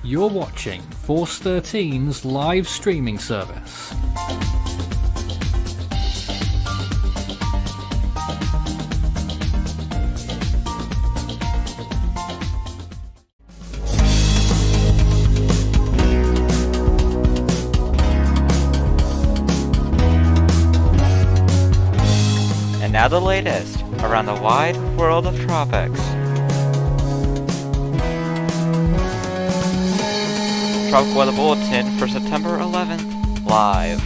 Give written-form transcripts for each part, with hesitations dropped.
You're watching Force 13's live streaming service. And now the latest around the wide world of tropics. Tropical Weather Bulletin for September 11th, live.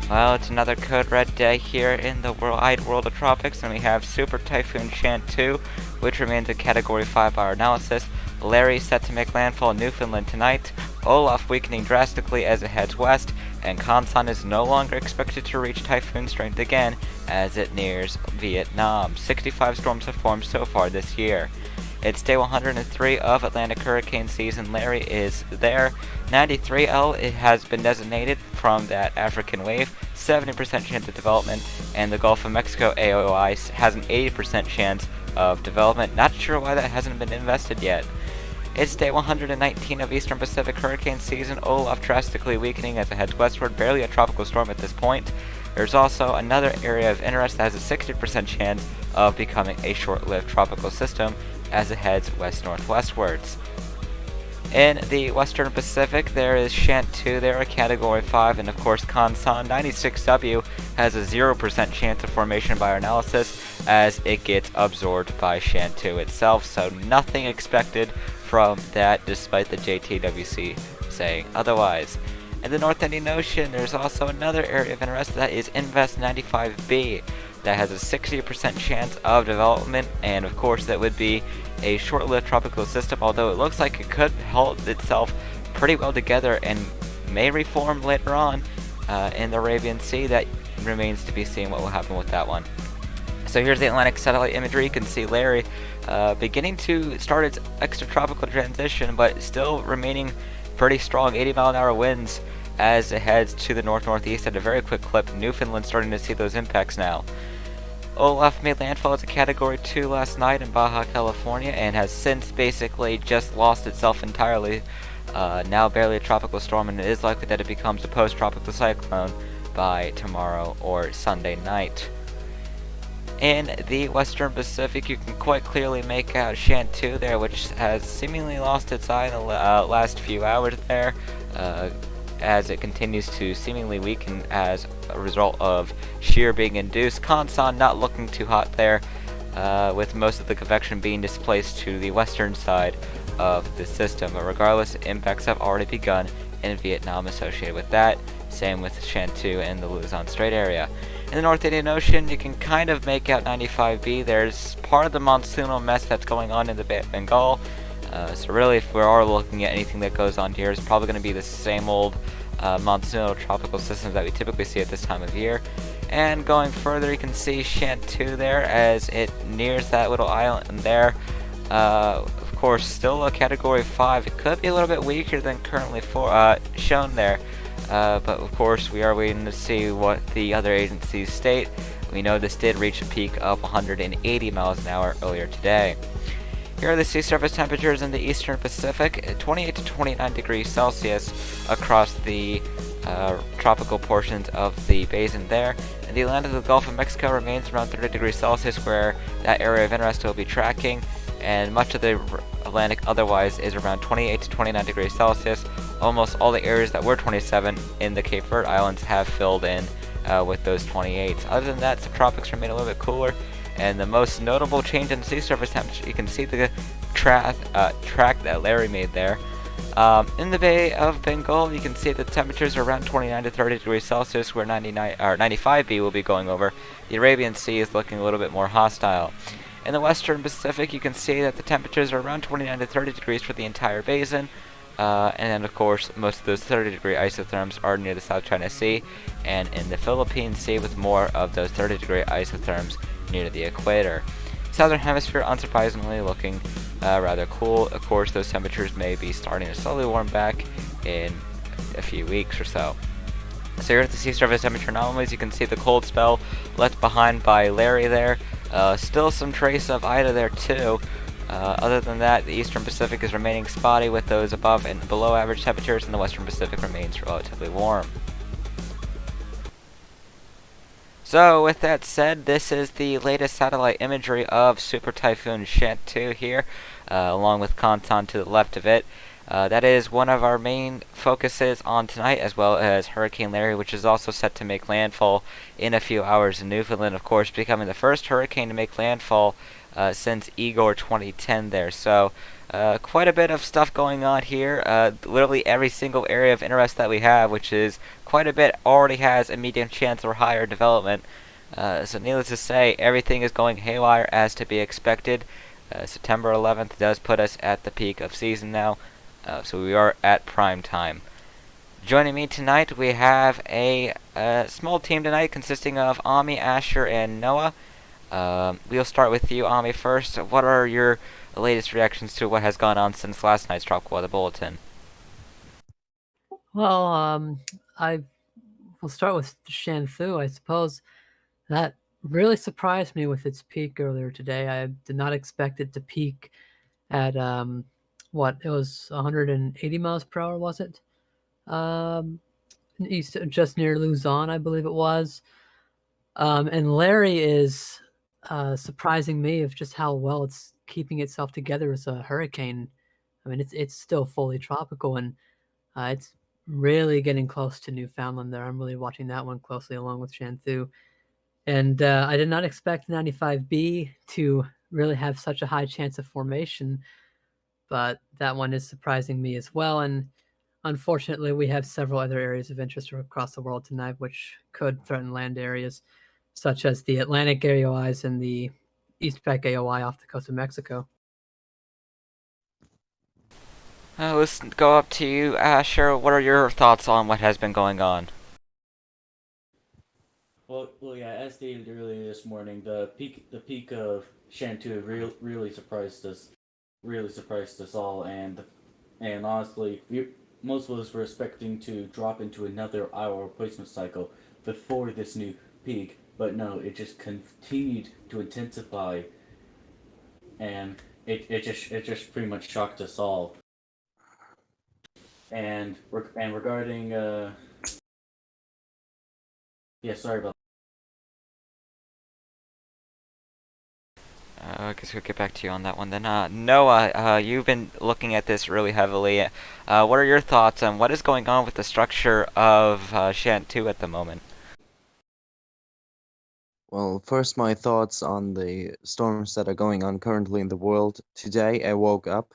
Well, it's another code red day here in the wide world of tropics, and we have Super Typhoon Chanthu, which remains a Category 5 by our analysis. Larry set to make landfall in Newfoundland tonight. Olaf weakening drastically as it heads west, and Kansan is no longer expected to reach typhoon strength again as it nears Vietnam. 65 storms have formed so far this year. It's day 103 of Atlantic hurricane season. Larry is there. 93L, it has been designated from that African wave. 70% chance of development. And the Gulf of Mexico AOI has an 80% chance of development. Not sure why that hasn't been invested yet. It's day 119 of Eastern Pacific hurricane season. Olaf drastically weakening as it heads westward. Barely a tropical storm at this point. There's also another area of interest that has a 60% chance of becoming a short-lived tropical system as it heads west-northwestwards. In the Western Pacific, there is Chanthu, there a Category 5, and of course Kansan. 96W has a 0% chance of formation by our analysis as it gets absorbed by Chanthu itself, so nothing expected from that despite the JTWC saying otherwise. In the North Indian Ocean, there's also another area of interest that is Invest 95B. That has a 60% chance of development, and of course that would be a short-lived tropical system, although it looks like it could hold itself pretty well together and may reform later on in the Arabian Sea. That remains to be seen what will happen with that one. So here's the Atlantic satellite imagery. You can see Larry beginning to start its extratropical transition, but still remaining pretty strong 80-mile-an-hour winds as it heads to the north-northeast at a very quick clip. Newfoundland starting to see those impacts now. Olaf made landfall as a Category 2 last night in Baja California and has since basically just lost itself entirely. Now barely a tropical storm, and it is likely that it becomes a post-tropical cyclone by tomorrow or Sunday night. In the Western Pacific, you can quite clearly make out Chanthu there, which has seemingly lost its eye in the last few hours there, as it continues to seemingly weaken as a result of shear being induced. Kansan not looking too hot there, with most of the convection being displaced to the western side of the system. But regardless, impacts have already begun in Vietnam associated with that. Same with Chanthu and the Luzon Straits area. In the North Indian Ocean, you can kind of make out 95B. There's part of the monsoonal mess that's going on in the Bay of Bengal. So really, if we are looking at anything that goes on here, it's probably going to be the same old monsoonal tropical systems that we typically see at this time of year. And going further, you can see Chanthu there as it nears that little island there. Of course, still a Category 5. It could be a little bit weaker than currently shown there. But of course, we are waiting to see what the other agencies state. We know this did reach a peak of 180 miles an hour earlier today. Here are the sea surface temperatures in the Eastern Pacific, 28 to 29 degrees Celsius across the tropical portions of the basin there. And the Atlantic of the Gulf of Mexico remains around 30 degrees Celsius, where that area of interest will be tracking. And much of the Atlantic otherwise is around 28 to 29 degrees Celsius. Almost all the areas that were 27 in the Cape Verde Islands have filled in with those 28s. Other than that, the tropics remain a little bit cooler. And the most notable change in sea surface temperature, you can see the track that Larry made there. In the Bay of Bengal, you can see the temperatures are around 29 to 30 degrees Celsius, where 95B will be going over. The Arabian Sea is looking a little bit more hostile. In the Western Pacific, you can see that the temperatures are around 29 to 30 degrees for the entire basin. And then, of course, most of those 30-degree isotherms are near the South China Sea and in the Philippine Sea, with more of those 30-degree isotherms near the equator. Southern Hemisphere, unsurprisingly, looking rather cool. Of course, those temperatures may be starting to slowly warm back in a few weeks or so. So here at the sea surface temperature anomalies, you can see the cold spell left behind by Larry there. Still some trace of Ida there too. Other than that, the eastern Pacific is remaining spotty with those above and below average temperatures, and the western Pacific remains relatively warm. So, with that said, this is the latest satellite imagery of Super Typhoon Chanthu here, along with Kantan to the left of it. That is one of our main focuses on tonight, as well as Hurricane Larry, which is also set to make landfall in a few hours in Newfoundland, of course, becoming the first hurricane to make landfall since Igor 2010 there. So, quite a bit of stuff going on here. Literally every single area of interest that we have, which is quite a bit, already has a medium chance or higher development. So needless to say, everything is going haywire as to be expected. September 11th does put us at the peak of season now, so we are at prime time. Joining me tonight, we have a small team tonight consisting of Ami, Asher, and Noah. We'll start with you, Ami, first. What are your latest reactions to what has gone on since last night's Tropical Weather Bulletin? Well, I will start with Chanthu. I suppose that really surprised me with its peak earlier today. I did not expect it to peak at what it was 180 miles per hour, was it? Um, east, just near Luzon, I believe it was. And Larry is surprising me of just how well it's keeping itself together as a hurricane. I mean, it's still fully tropical, and it's really getting close to Newfoundland there. I'm really watching that one closely along with Chanthu. And I did not expect 95B to really have such a high chance of formation, but that one is surprising me as well. And unfortunately, we have several other areas of interest across the world tonight which could threaten land areas, such as the Atlantic AOIs and the East Pac AOI off the coast of Mexico. Let's go up to you, Asher. What are your thoughts on what has been going on? Yeah. As stated earlier this morning, the peak of Shantu really surprised us, all, and honestly, most of us were expecting to drop into another hour replacement cycle before this new peak, but no, it just continued to intensify, and it just pretty much shocked us all. And regarding yeah, sorry about. I guess we'll get back to you on that one then. Noah, you've been looking at this really heavily. What are your thoughts on what is going on with the structure of Shantu at the moment? Well, first, my thoughts on the storms that are going on currently in the world. Today, I woke up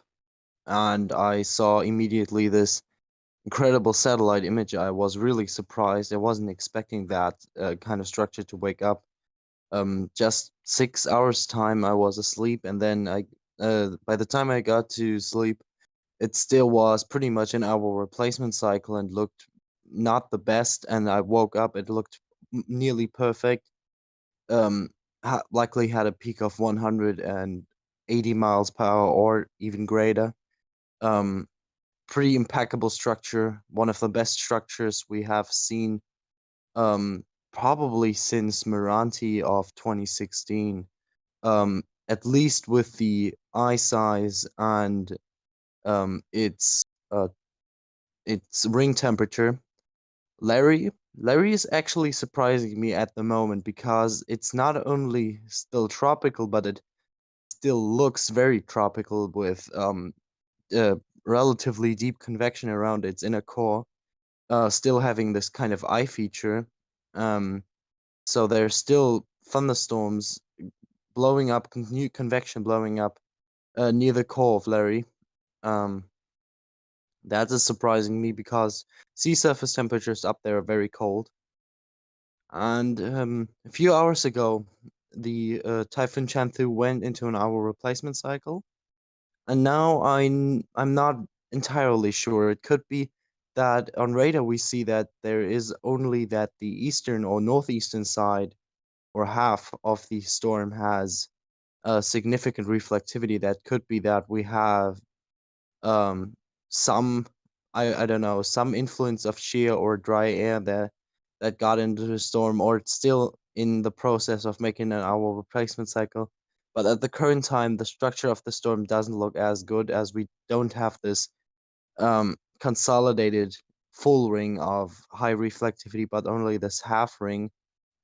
and I saw immediately this incredible satellite image. I was really surprised. I wasn't expecting that kind of structure to wake up. Just 6 hours time, I was asleep, and then by the time I got to sleep, it still was pretty much an hour replacement cycle and looked not the best. And I woke up, it looked nearly perfect. um Likely had a peak of 180 miles per hour or even greater. um Pretty impeccable structure, one of the best structures we have seen, um probably since Meranti of 2016, at least with the eye size and um its uh its ring temperature. Larry is actually surprising me at the moment because it's not only still tropical, but it still looks very tropical with uh, relatively deep convection around its inner core, still having this kind of eye feature. Um, so there's still thunderstorms blowing up, new convection blowing up near the core of Larry. Um, that is surprising me because sea surface temperatures up there are very cold. And a few hours ago, the Typhoon Chanthu went into an hour replacement cycle, and now I'm not entirely sure. It could be that on radar we see that there is only that the eastern or northeastern side or half of the storm has a significant reflectivity. That could be that we have um some, I don't know, some influence of shear or dry air that got into the storm, or it's still in the process of making an hour replacement cycle. But at the current time, the structure of the storm doesn't look as good, as we don't have this consolidated full ring of high reflectivity, but only this half ring.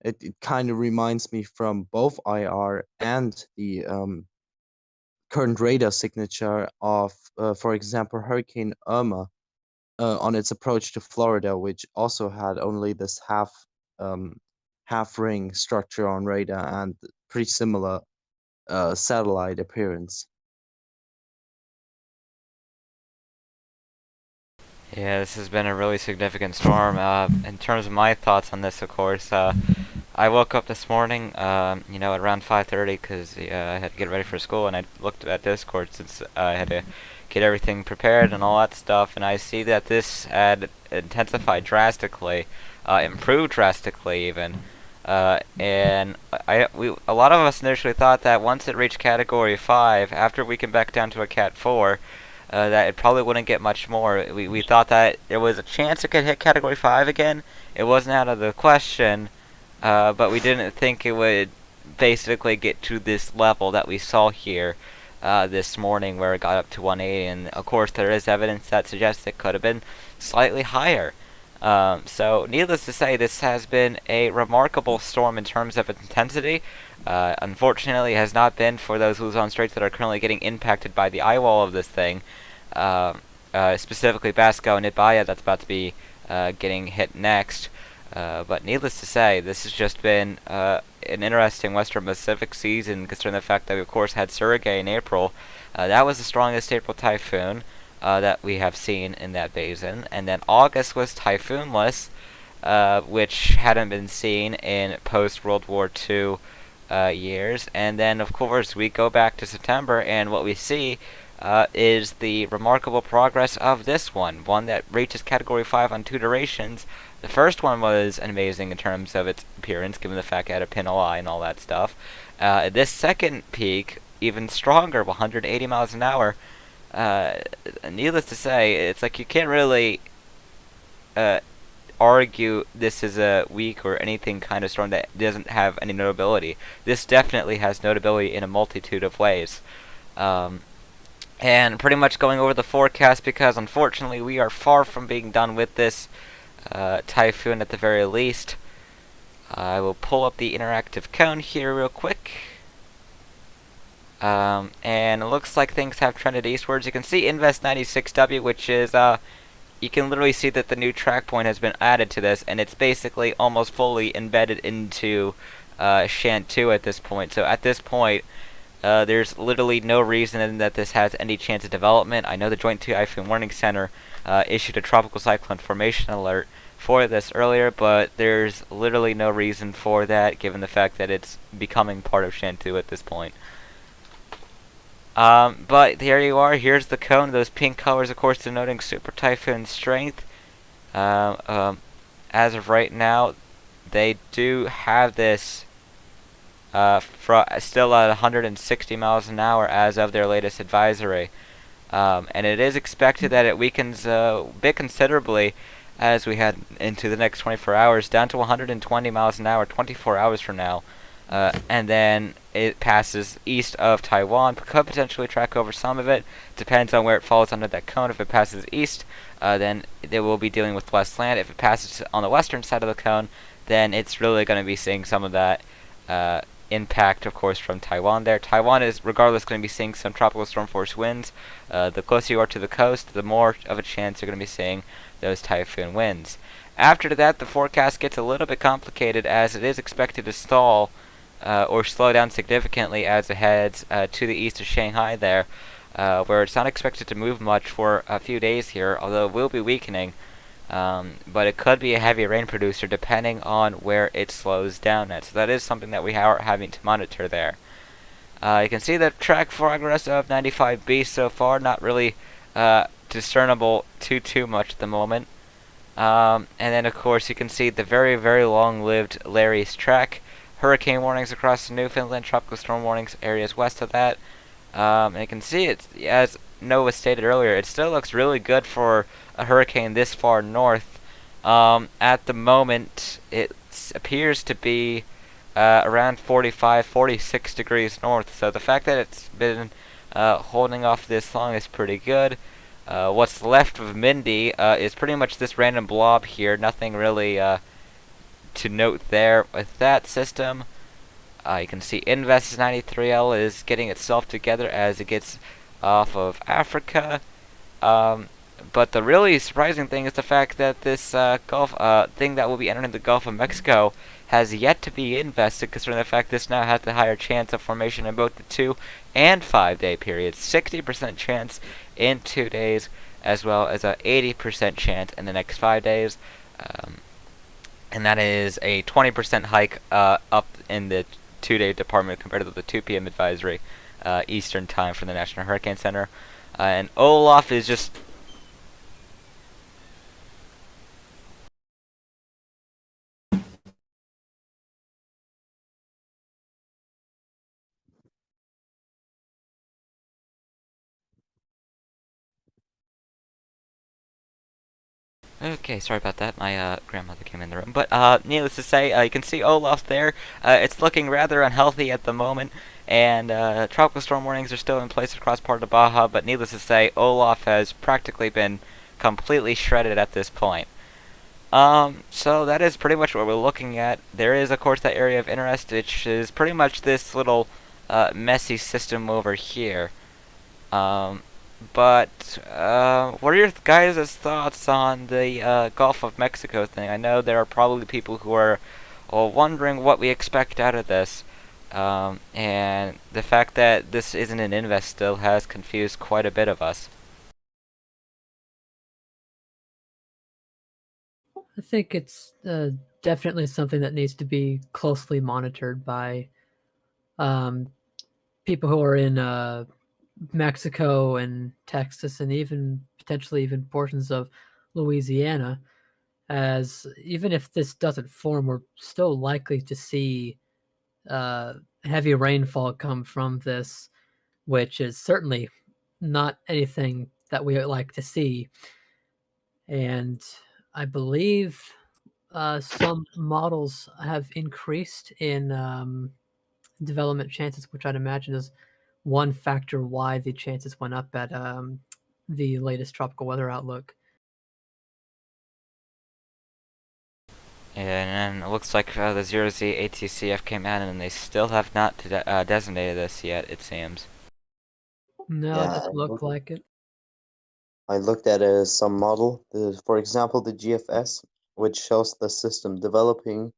It kind of reminds me from both IR and the current radar signature of, for example, Hurricane Irma on its approach to Florida, which also had only this um, half ring structure on radar and pretty similar satellite appearance. Yeah, this has been a really significant storm. In terms of my thoughts on this, of course, I woke up this morning, at around 5:30 because I had to get ready for school, and I looked at Discord since I had to get everything prepared and all that stuff, and I see that this had intensified drastically, improved drastically even, and a lot of us initially thought that once it reached Category 5, after we came back down to a Cat 4, that it probably wouldn't get much more. We thought that there was a chance it could hit Category 5 again. It wasn't out of the question, but we didn't think it would basically get to this level that we saw here this morning, where it got up to 180. And of course, there is evidence that suggests it could have been slightly higher. So, needless to say, this has been a remarkable storm in terms of intensity. Unfortunately, it has not been for those Luzon Straits that are currently getting impacted by the eye wall of this thing. Specifically, Basco and Ibaya, that's about to be getting hit next. But needless to say, this has just been an interesting Western Pacific season, considering the fact that we, of course, had Surigay in April. That was the strongest April typhoon that we have seen in that basin. And then August was typhoonless, which hadn't been seen in post-World War II years. And then, of course, we go back to September, and what we see is the remarkable progress of this one that reaches Category 5 on 2 durations. The first one was amazing in terms of its appearance, given the fact it had a pinhole eye and all that stuff. This second peak, even stronger, 180 miles an hour. Needless to say, it's like you can't really argue this is a weak or anything kind of storm that doesn't have any notability. This definitely has notability in a multitude of ways. And pretty much going over the forecast, because unfortunately we are far from being done with this typhoon at the very least. I will pull up the interactive cone here real quick. And it looks like things have trended eastwards. You can see Invest 96W, which is, you can literally see that the new track point has been added to this, and it's basically almost fully embedded into Chanthu at this point. So at this point, there's literally no reason that this has any chance of development. I know the Joint Typhoon Warning Center issued a tropical cyclone formation alert for this earlier, but there's literally no reason for that, given the fact that it's becoming part of Chanthu at this point. But there you are. Here's the cone. Those pink colors, of course, denoting Super Typhoon strength. As of right now, they do have this still at 160 miles an hour as of their latest advisory. And it is expected that it weakens a bit considerably as we head into the next 24 hours, down to 120 miles an hour 24 hours from now. And then it passes east of Taiwan, could potentially track over some of it. Depends on where it falls under that cone. If it passes east, then they will be dealing with less land. If it passes on the western side of the cone, then it's really going to be seeing some of that impact, of course, from Taiwan there. Taiwan is, regardless, going to be seeing some tropical storm force winds. The closer you are to the coast, the more of a chance you're going to be seeing those typhoon winds. After that, the forecast gets a little bit complicated, as it is expected to stall or slow down significantly as it heads to the east of Shanghai there, where it's not expected to move much for a few days here, although it will be weakening. But it could be a heavy rain producer depending on where it slows down at. So that is something that we are having to monitor there. You can see the track progress of 95B so far, not really discernible too much at the moment. And then, of course, you can see the very, very long-lived Larry's track. Hurricane warnings across Newfoundland, tropical storm warnings areas west of that. And you can see it, as Noah stated earlier, it still looks really good for a hurricane this far north. At the moment, it appears to be around 45, 46 degrees north. So the fact that it's been holding off this long is pretty good. What's left of Mindy is pretty much this random blob here. Nothing really to note there with that system. You can see Invest 93L is getting itself together as it gets off of Africa. But the really surprising thing is the fact that this Gulf thing that will be entering the Gulf of Mexico has yet to be invested, considering the fact this now has the higher chance of formation in both the 2 and 5 day periods. 60% chance in 2 days, as well as a 80% chance in the next 5 days. And that is a 20% hike up in the 2-day department compared to the 2 p.m. advisory Eastern time from the National Hurricane Center. And Olaf is just... Okay, sorry about that. My grandmother came in the room. But needless to say, you can see Olaf there. It's looking rather unhealthy at the moment, and tropical storm warnings are still in place across part of Baja. But needless to say, Olaf has practically been completely shredded at this point. So that is pretty much what we're looking at. There is, of course, that area of interest, which is pretty much this little messy system over here. But what are your guys' thoughts on the Gulf of Mexico thing? I know there are probably people who are wondering what we expect out of this. And the fact that this isn't an invest still has confused quite a bit of us. I think it's definitely something that needs to be closely monitored by people who are in Mexico and Texas, and even potentially even portions of Louisiana. As even if this doesn't form, we're still likely to see heavy rainfall come from this, which is certainly not anything that we like to see. And I believe some models have increased in development chances, which I'd imagine is one factor why the chances went up at the latest tropical weather outlook. And it looks like the 0Z ATCF came out and they still have not designated this yet, it seems. No, it Yeah, doesn't look like it. I looked at some model, for example, the GFS, which shows the system developing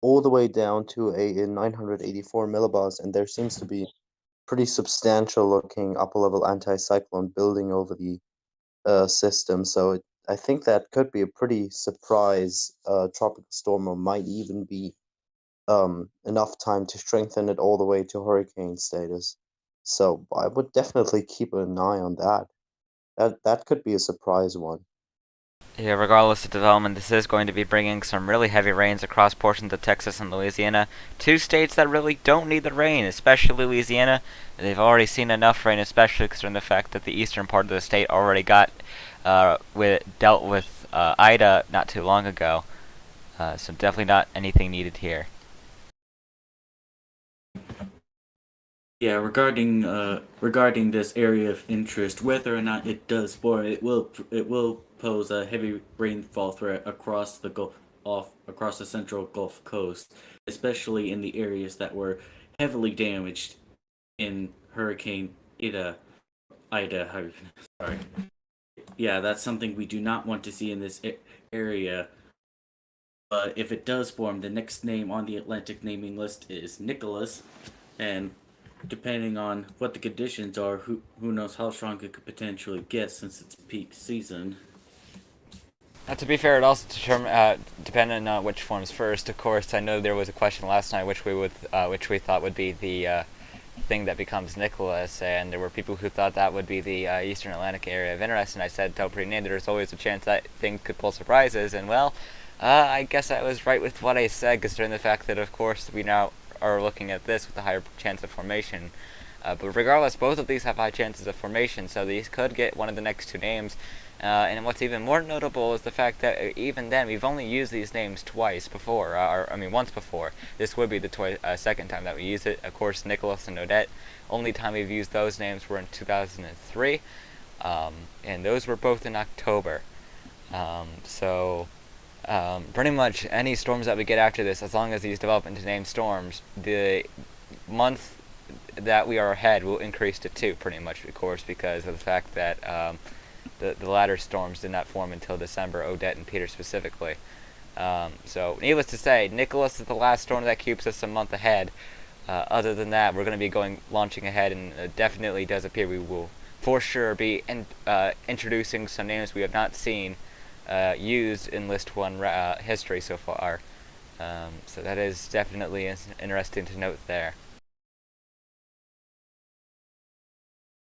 all the way down to a 984 millibars, and there seems to be pretty substantial looking upper level anticyclone building over the system. So I think that could be a pretty surprise tropical storm, or might even be enough time to strengthen it all the way to hurricane status. So I would definitely keep an eye on that. That could be a surprise one. Yeah, regardless of development, this is going to be bringing some really heavy rains across portions of Texas and Louisiana. 2 states that really don't need the rain, especially Louisiana. They've already seen enough rain, especially considering the fact that the eastern part of the state already got dealt with Ida not too long ago. So definitely not anything needed here. Yeah, regarding this area of interest, whether or not it does form, it will pose a heavy rainfall threat across the central Gulf Coast, especially in the areas that were heavily damaged in Hurricane Ida. Sorry. Yeah, that's something we do not want to see in this area. But if it does form, the next name on the Atlantic naming list is Nicholas, and depending on what the conditions are, who knows how strong it could potentially get since it's peak season. To be fair, it also depending on which forms first. Of course, I know there was a question last night which we thought would be the thing that becomes Nicholas, and there were people who thought that would be the Eastern Atlantic area of interest. And I said, "Don't rename. There's always a chance that thing could pull surprises." And well, I guess I was right with what I said, considering the fact that, of course, we now are looking at this with a higher chance of formation. But regardless, both of these have high chances of formation, so these could get one of the next two names. And what's even more notable is the fact that even then, we've only used these names twice before, once before. This would be the second time that we use it. Of course, Nicholas and Odette, only time we've used those names were in 2003, and those were both in October. Pretty much any storms that we get after this, as long as these develop into named storms, the month that we are ahead will increase to 2, pretty much, of course, because of the fact that the latter storms did not form until December, Odette and Peter specifically. So needless to say, Nicholas is the last storm that keeps us a month ahead. Other than that, we're going to be launching ahead, and it definitely does appear we will for sure be introducing some names we have not seen used in List 1 history so far. So that is definitely interesting to note there.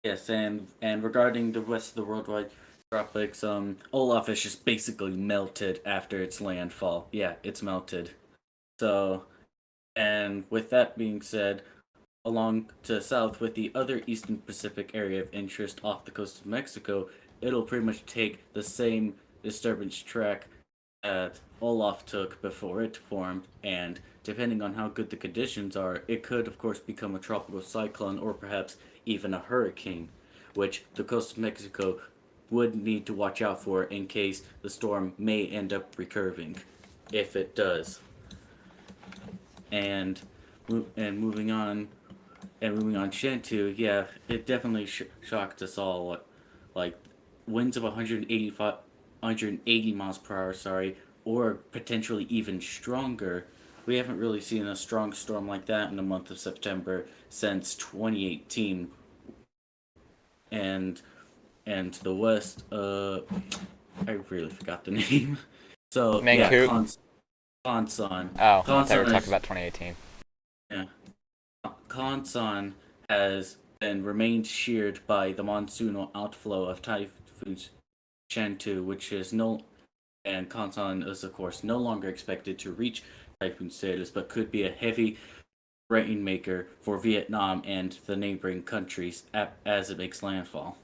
Yes, and regarding the rest of the worldwide tropics, Olaf is just basically melted after its landfall. Yeah, it's melted. So, and with that being said, along to the south with the other eastern Pacific area of interest off the coast of Mexico, it'll pretty much take the same disturbance track that Olaf took before it formed, and depending on how good the conditions are, it could of course become a tropical cyclone or perhaps even a hurricane, which the coast of Mexico would need to watch out for in case the storm may end up recurving, if it does. And moving on, Chanthu, yeah, it definitely shocked us all. Like winds of 180 miles per hour, sorry, or potentially even stronger. We haven't really seen a strong storm like that in the month of September since 2018. And to the west, I really forgot the name. So Mancoop. yeah, Conson. Oh, I thought we were talking about 2018. Yeah, Conson has been remained sheared by the monsoonal outflow of Typhoons Chanthu, which is and Conson is of course no longer expected to reach typhoon status, but could be a heavy rainmaker for Vietnam and the neighboring countries as it makes landfall.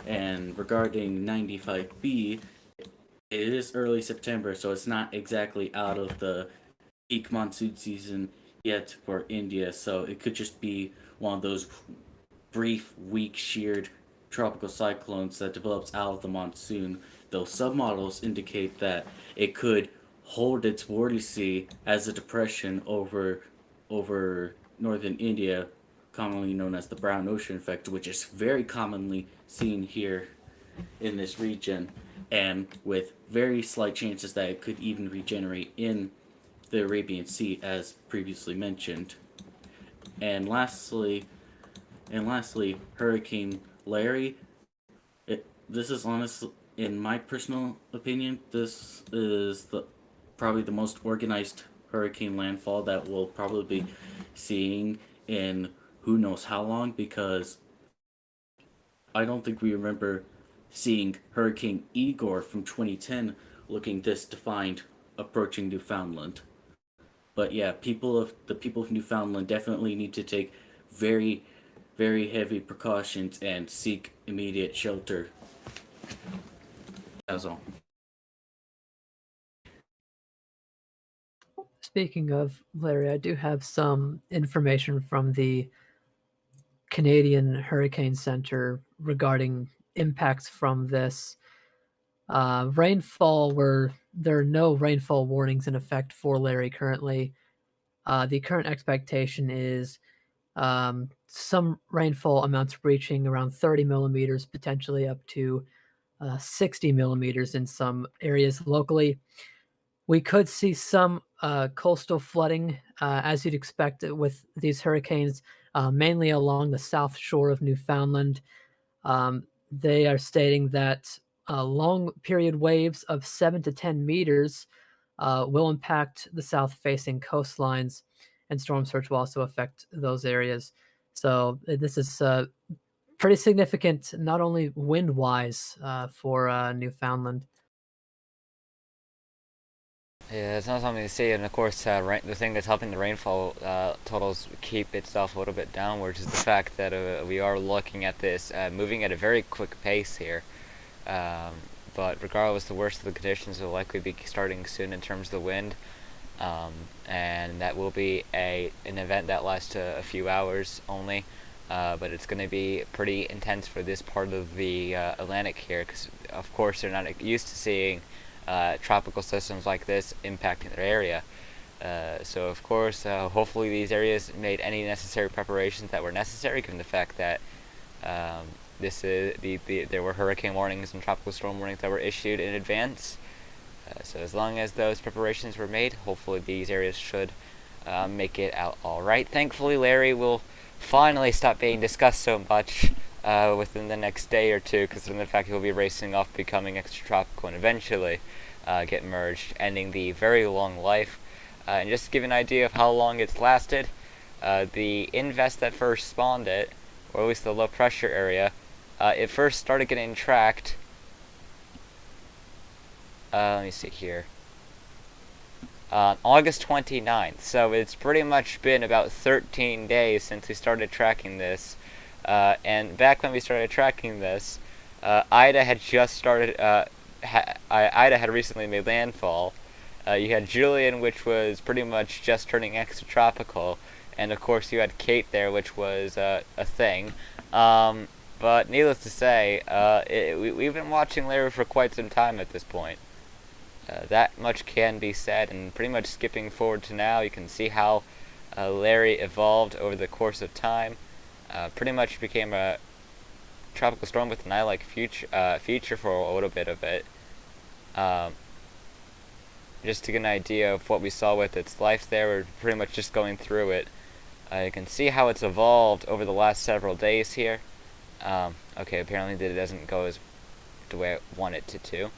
And regarding 95B, it is early September, so it's not exactly out of the peak monsoon season yet for India, so it could just be one of those brief, weak sheared tropical cyclones that develops out of the monsoon, though submodels indicate that it could hold its vortice as a depression over northern India, commonly known as the Brown Ocean effect, which is very commonly seen here in this region, and with very slight chances that it could even regenerate in the Arabian Sea, as previously mentioned. And lastly, Hurricane Larry. This is honestly, in my personal opinion, this is probably the most organized hurricane landfall that we'll probably be seeing in who knows how long, because I don't think we remember seeing Hurricane Igor from 2010 looking this defined approaching Newfoundland. But yeah, the people of Newfoundland definitely need to take very, very heavy precautions and seek immediate shelter. That's all. Speaking of Larry, I do have some information from the Canadian Hurricane Center regarding impacts from this. Rainfall, there are no rainfall warnings in effect for Larry currently. The current expectation is some rainfall amounts reaching around 30 millimeters, potentially up to 60 millimeters in some areas locally. We could see some coastal flooding, as you'd expect with these hurricanes, mainly along the south shore of Newfoundland. They are stating that long period waves of 7 to 10 meters will impact the south-facing coastlines, and storm surge will also affect those areas. So this is pretty significant, not only wind-wise for Newfoundland. Yeah, it's not something to see, and of course, the thing that's helping the rainfall totals keep itself a little bit downwards is the fact that we are looking at this moving at a very quick pace here. Um, but regardless, the worst of the conditions will likely be starting soon in terms of the wind, um, and that will be an event that lasts a few hours only. But it's going to be pretty intense for this part of the Atlantic here, because of course they're not used to seeing tropical systems like this impacting their area. So of course, hopefully these areas made any necessary preparations that were necessary, given the fact that there were hurricane warnings and tropical storm warnings that were issued in advance. So as long as those preparations were made, hopefully these areas should make it out all right. Thankfully, Larry will finally stop being discussed so much within the next day or two, considering the fact he'll be racing off, becoming extratropical, and eventually get merged, ending the very long life. And just to give you an idea of how long it's lasted, the invest that first spawned it, or at least the low pressure area, it first started getting tracked. Let me see here. On August 29th, so it's pretty much been about 13 days since we started tracking this. And back when we started tracking this, Ida had just started. Ida had recently made landfall. You had Julian, which was pretty much just turning extratropical, and of course you had Kate there, which was a thing. But needless to say, we've been watching Larry for quite some time at this point. That much can be said, and pretty much skipping forward to now, you can see how Larry evolved over the course of time. Pretty much became a tropical storm with an eye-like feature for a little bit of it. Just to get an idea of what we saw with its life there, we're pretty much just going through it. You can see how it's evolved over the last several days here. Okay, apparently it doesn't go as the way I want it to.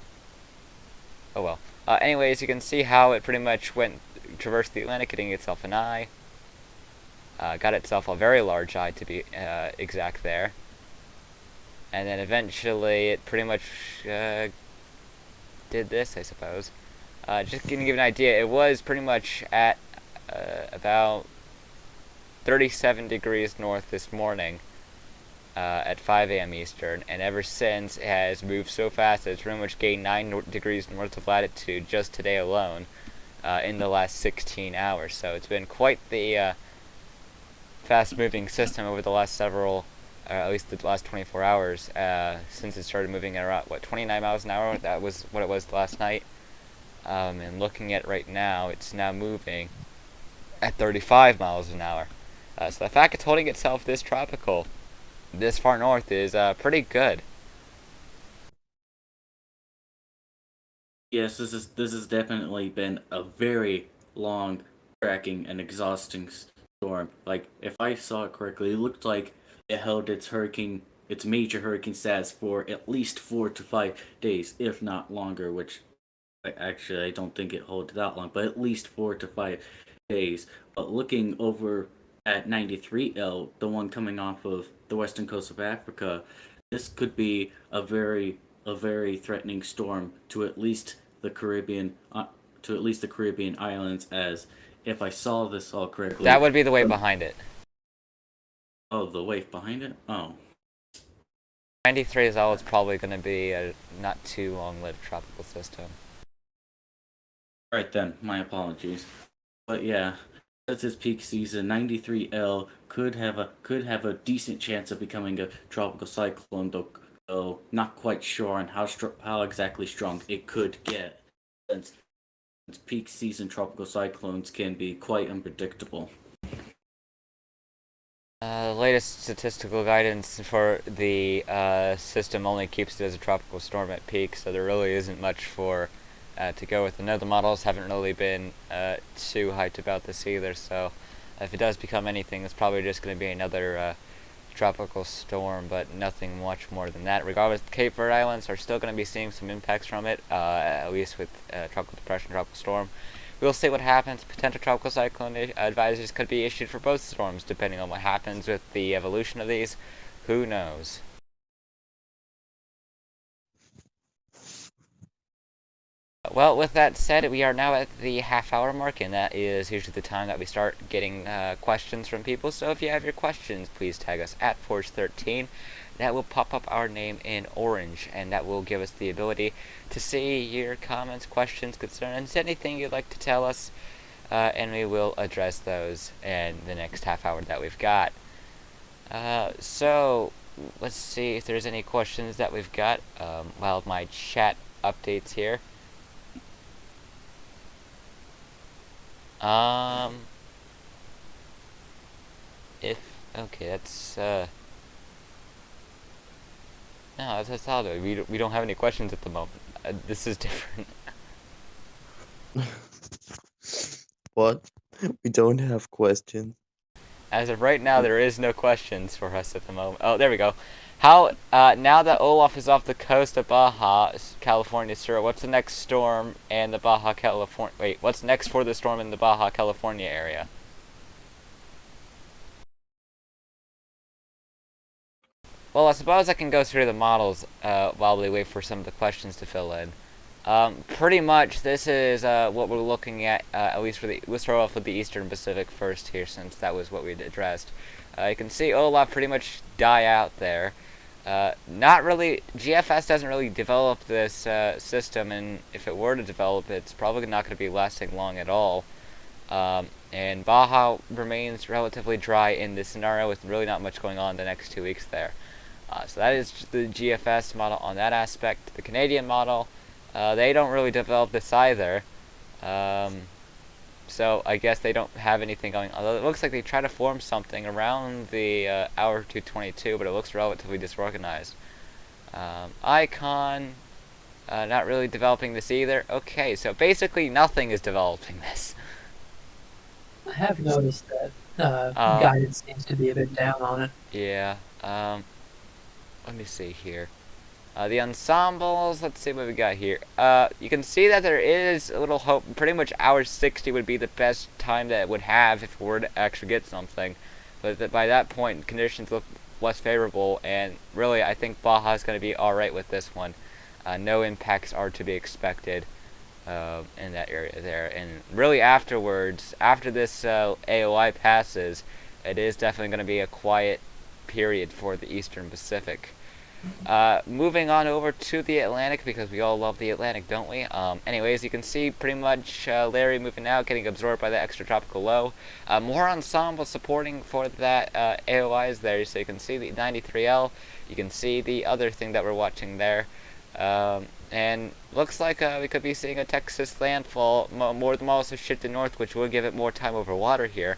Oh well. Anyways, you can see how it pretty much traversed the Atlantic, getting itself an eye. Got itself a very large eye, to be exact there. And then eventually it pretty much did this, I suppose. Just to give you an idea, it was pretty much at about 37 degrees north this morning at 5 a.m. Eastern, and ever since it has moved so fast that it's pretty much gained 9 degrees north of latitude just today alone in the last 16 hours. So it's been quite the fast-moving system over the last at least the last 24 hours since it started moving at around, 29 miles an hour? That was what it was last night. And looking at it right now, it's now moving at 35 miles an hour. So the fact it's holding itself this tropical, this far north, is pretty good. Yes, this has definitely been a very long, tracking, and exhausting storm. Like, if I saw it correctly, it looked like it held its major hurricane status for at least 4 to 5 days, if not longer. Which, I don't think it held that long, but at least 4 to 5 days. But looking over at 93L, the one coming off of the western coast of Africa, this could be a very threatening storm to at least the Caribbean islands. As if I saw this all correctly, That would be the way behind it. oh, the wave behind it. Oh, 93 is all. It's probably going to be a not too long-lived tropical system. right then. My apologies. But yeah, that's its peak season. 93L could have a decent chance of becoming a tropical cyclone, though not quite sure on how exactly strong it could get, since peak season tropical cyclones can be quite unpredictable. The latest statistical guidance for the system only keeps it as a tropical storm at peak, so there really isn't much for to go with. I know the models haven't really been too hyped about this either, so if it does become anything, it's probably just going to be another tropical storm, but nothing much more than that. Regardless, the Cape Verde Islands are still going to be seeing some impacts from it, at least with tropical depression, tropical storm. We'll see what happens. Potential tropical cyclone advisories could be issued for both storms, depending on what happens with the evolution of these. Who knows? Well, with that said, we are now at the half-hour mark, and that is usually the time that we start getting questions from people. So if you have your questions, please tag us at Forge13. That will pop up our name in orange, and that will give us the ability to see your comments, questions, concerns, anything you'd like to tell us, and we will address those in the next half hour that we've got. So let's see if there's any questions that we've got while my chat updates here. Okay, that's no, that's all. We don't have any questions at the moment. This is different. What? We don't have questions. As of right now, there is no questions for us at the moment. Oh, there we go. How now that Olaf is off the coast of Baja California, sir? What's the next storm in the Baja California? Wait, what's next for the storm in the Baja California area? Well, I suppose I can go through the models while we wait for some of the questions to fill in. Pretty much, this is what we're looking at least for the. We'll start off with the Eastern Pacific first here, since that was what we'd addressed. You can see Olaf pretty much die out there. Not really. GFS doesn't really develop this system, and if it were to develop, it's probably not going to be lasting long at all. And Baja remains relatively dry in this scenario, with really not much going on the next 2 weeks there. So that is the GFS model on that aspect. The Canadian model, they don't really develop this either. So I guess they don't have anything going on. Although it looks like they try to form something around the hour 222, but it looks relatively disorganized. Icon, not really developing this either. Okay, so basically nothing is developing this. I have noticed that guidance seems to be a bit down on it. Yeah. Let me see here. The ensembles, let's see what we got here. You can see that there is a little hope. Pretty much hour 60 would be the best time that it would have if it were to actually get something. But by that point, conditions look less favorable, and really I think Baja is going to be alright with this one. No impacts are to be expected in that area there. And really afterwards, after this AOI passes, it is definitely going to be a quiet period for the Eastern Pacific. Moving on over to the Atlantic, because we all love the Atlantic, don't we? Anyways, you can see pretty much Larry moving out, getting absorbed by the extratropical low. More ensemble supporting for that AOIs there, so you can see the 93L. You can see the other thing that we're watching there. And looks like we could be seeing a Texas landfall. More the models have shifted north, which will give it more time over water here.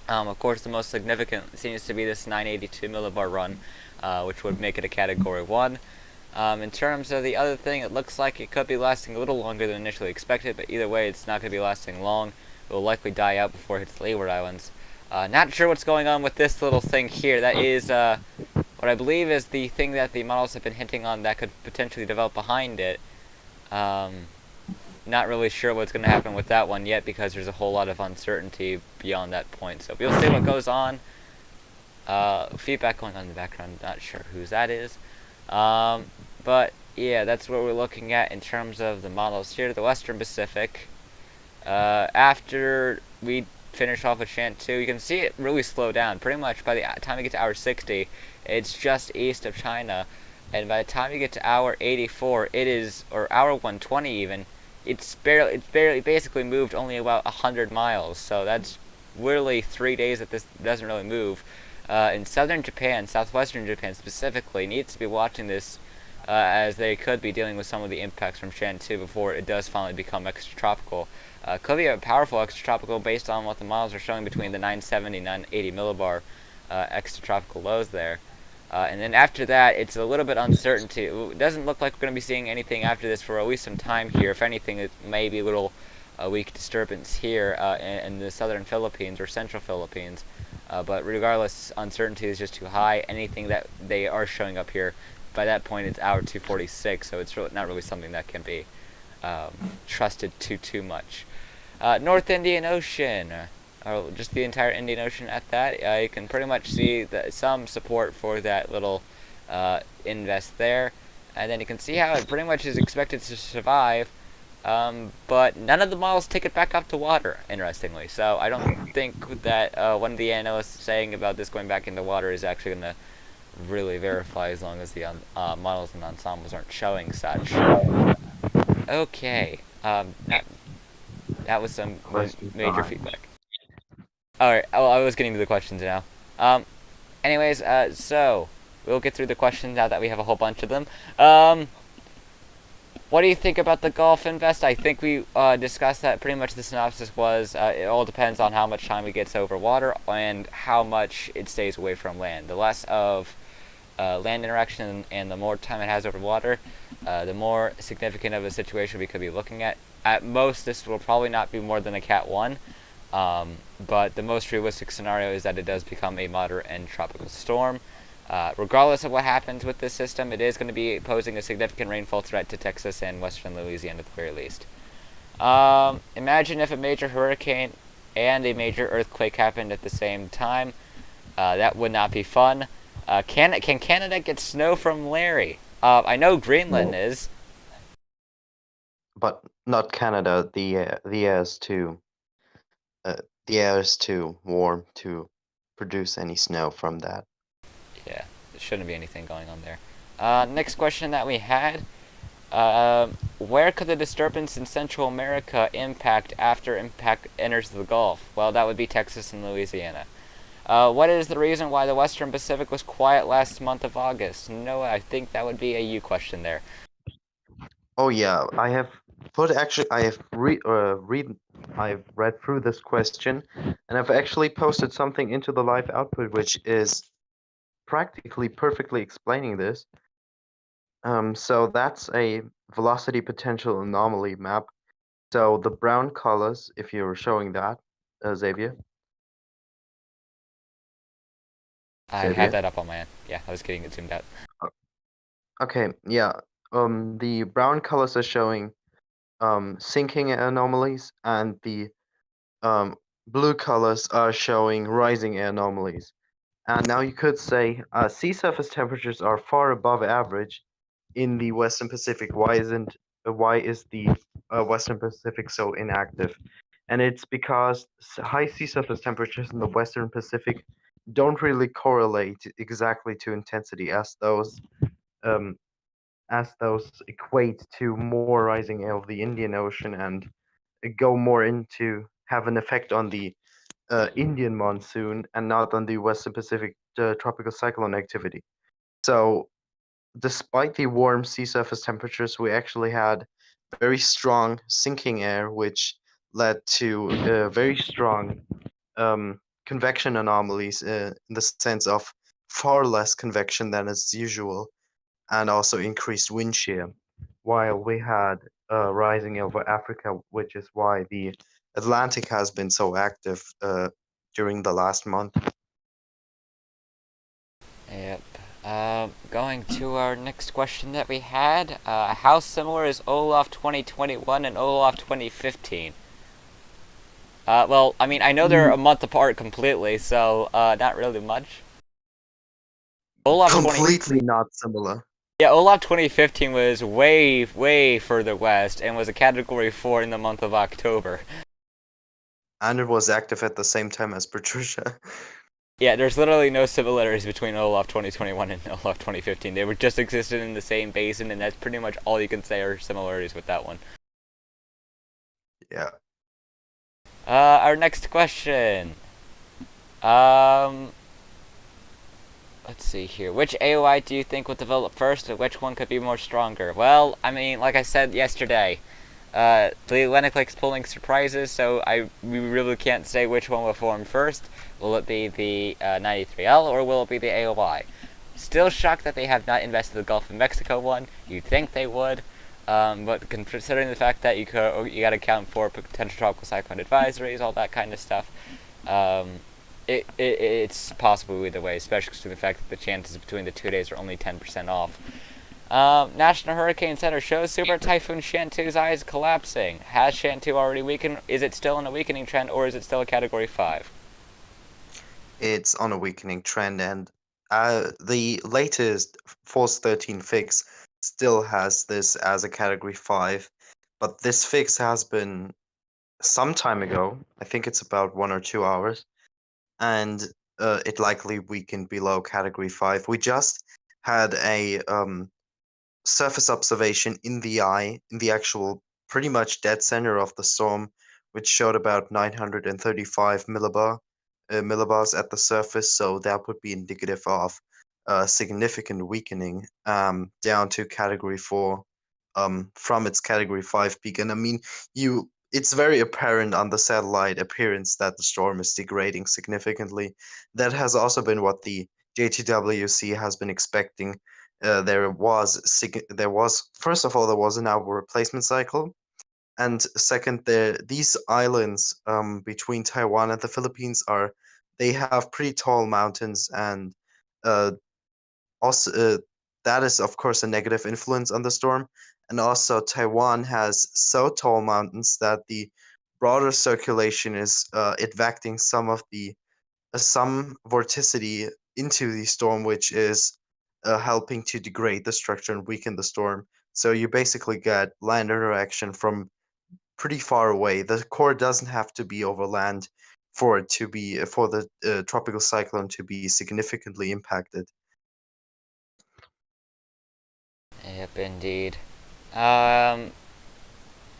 Of course, the most significant seems to be this 982 millibar run, which would make it a Category 1. In terms of the other thing, it looks like it could be lasting a little longer than initially expected, but either way, it's not going to be lasting long. It will likely die out before it hits the Leeward Islands. Not sure what's going on with this little thing here. That is what I believe is the thing that the models have been hinting on that could potentially develop behind it. Not really sure what's going to happen with that one yet, because there's a whole lot of uncertainty beyond that point. So we'll see what goes on. Feedback going on in the background, not sure whose that is. But yeah, that's what we're looking at in terms of the models here. The Western Pacific. After we finish off with Chanthu, you can see it really slow down. Pretty much by the time we get to hour 60, it's just east of China. And by the time you get to hour 84, it is, or hour 120 even, it's barely basically moved only about 100 miles. So that's really 3 days that this doesn't really move. In southern Japan, southwestern Japan specifically, needs to be watching this as they could be dealing with some of the impacts from Chanthu before it does finally become extratropical. Could be a powerful extratropical based on what the models are showing between the 970 and 980 millibar extratropical lows there. And then after that, it's a little bit uncertainty. It doesn't look like we're going to be seeing anything after this for at least some time here. If anything, it may be a little weak disturbance here in the southern Philippines or central Philippines. But regardless, uncertainty is just too high. Anything that they are showing up here, by that point it's hour 246, so it's not really something that can be trusted too much. North Indian Ocean, or just the entire Indian Ocean at that, you can pretty much see some support for that little invest there. And then you can see how it pretty much is expected to survive But none of the models take it back up to water, interestingly. So I don't think that one of the analysts saying about this going back into water is actually going to really verify, as long as the models and ensembles aren't showing such. Okay, that was some Questions major behind. feedback. Alright, oh, I was getting to the questions now. Anyways, so we'll get through the questions now that we have a whole bunch of them. What do you think about the Gulf Invest? I think we discussed that. Pretty much the synopsis was it all depends on how much time it gets over water and how much it stays away from land. The less of land interaction and the more time it has over water, the more significant of a situation we could be looking at. At most, this will probably not be more than a Cat 1, but the most realistic scenario is that it does become a moderate and tropical storm. Regardless of what happens with this system, it is going to be posing a significant rainfall threat to Texas and western Louisiana at the very least. Imagine if a major hurricane and a major earthquake happened at the same time. That would not be fun. Can Canada get snow from Larry? I know Greenland is. But not Canada. The air is too warm to produce any snow from that. Yeah, there shouldn't be anything going on there. Next question that we had. Where could the disturbance in Central America impact after impact enters the Gulf? Well, that would be Texas and Louisiana. What is the reason why the Western Pacific was quiet last month of August? No, I think that would be a you question there. Oh yeah, I've read through this question, and I've actually posted something into the live output, which is practically perfectly explaining this. So that's a velocity potential anomaly map. So the brown colors, if you're showing that, Xavier. I have Xavier. that up on my end. Yeah, I was getting it zoomed out. Okay, yeah. The brown colors are showing sinking anomalies, and the blue colors are showing rising anomalies. And now you could say sea surface temperatures are far above average in the Western Pacific. Why is the Western Pacific so inactive? And it's because high sea surface temperatures in the Western Pacific don't really correlate exactly to intensity, um, as those equate to more rising air of the Indian Ocean and go more into have an effect on the Indian monsoon and not on the Western Pacific tropical cyclone activity. So, despite the warm sea surface temperatures, we actually had very strong sinking air, which led to very strong convection anomalies in the sense of far less convection than is usual, and also increased wind shear. While we had rising over Africa, which is why the Atlantic has been so active during the last month. Yep. Going to our next question that we had. How similar is Olaf 2021 and Olaf 2015? Well, I mean, I know they're a month apart completely, so not really much. Completely not similar. Yeah, Olaf 2015 was way, way further west and was a Category 4 in the month of October. And it was active at the same time as Patricia. Yeah, there's literally no similarities between Olaf 2021 and Olaf 2015. They were just existed in the same basin, and that's pretty much all you can say are similarities with that one. Yeah. Our next question. Let's see here. Which AOI do you think will develop first, and which one could be more stronger? Well, I mean, like I said yesterday, the Atlantic Lake's pulling surprises, so we really can't say which one will form first. Will it be the 93L, or will it be the AOI? Still shocked that they have not invested the Gulf of Mexico one. You'd think they would. But considering the fact that you got to account for potential tropical cyclone advisories, all that kind of stuff, it's possible either way, especially considering the fact that the chances between the 2 days are only 10% off. National Hurricane Center shows Super Typhoon Chanthu's eyes collapsing. Has Chanthu already weakened? Is it still in a weakening trend, or is it still a Category 5? It's on a weakening trend, and the latest Force 13 fix still has this as a Category 5, but this fix has been some time ago. I think it's about 1 or 2 hours, and it likely weakened below Category 5. We just had a surface observation in the eye, in the actual pretty much dead center of the storm, which showed about 935 millibars at the surface. So that would be indicative of significant weakening down to Category 4 from its Category 5 peak. And I mean, it's very apparent on the satellite appearance that the storm is degrading significantly. That has also been what the JTWC has been expecting. There was first of all there was an hour replacement cycle, and second, these islands between Taiwan and the Philippines they have pretty tall mountains, and uh, also that is of course a negative influence on the storm. And also Taiwan has so tall mountains that the broader circulation is advecting some vorticity into the storm, which is helping to degrade the structure and weaken the storm. So you basically get land interaction from pretty far away. The core doesn't have to be over land for the tropical cyclone to be significantly impacted. Yep, indeed. Um,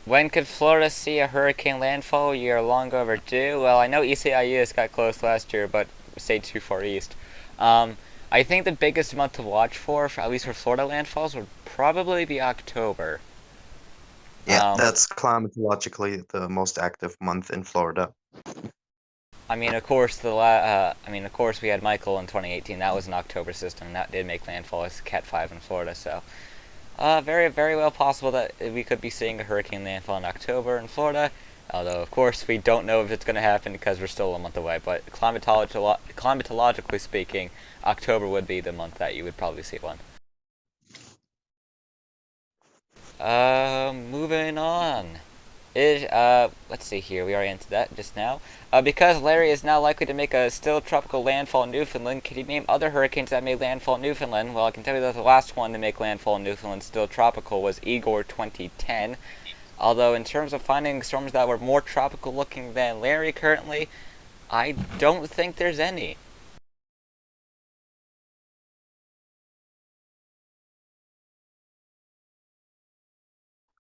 when could Florida see a hurricane landfall? You're long overdue. Well, I know ECIUS got close last year, but stayed too far east. I think the biggest month to watch for at least for Florida landfalls, would probably be October. Yeah, Um, that's climatologically the most active month in Florida. I mean, of course, we had Michael in 2018. That was an October system, and that did make landfall as Cat 5 in Florida. So, very, very well possible that we could be seeing a hurricane landfall in October in Florida. Although, of course, we don't know if it's going to happen because we're still a month away. But climatologically speaking, October would be the month that you would probably see one. Moving on. Let's see here. We already answered that just now. Because Larry is now likely to make a still tropical landfall in Newfoundland, can you name other hurricanes that made landfall in Newfoundland? Well, I can tell you that the last one to make landfall in Newfoundland still tropical was Igor 2010. Although, in terms of finding storms that were more tropical looking than Larry currently, I don't think there's any.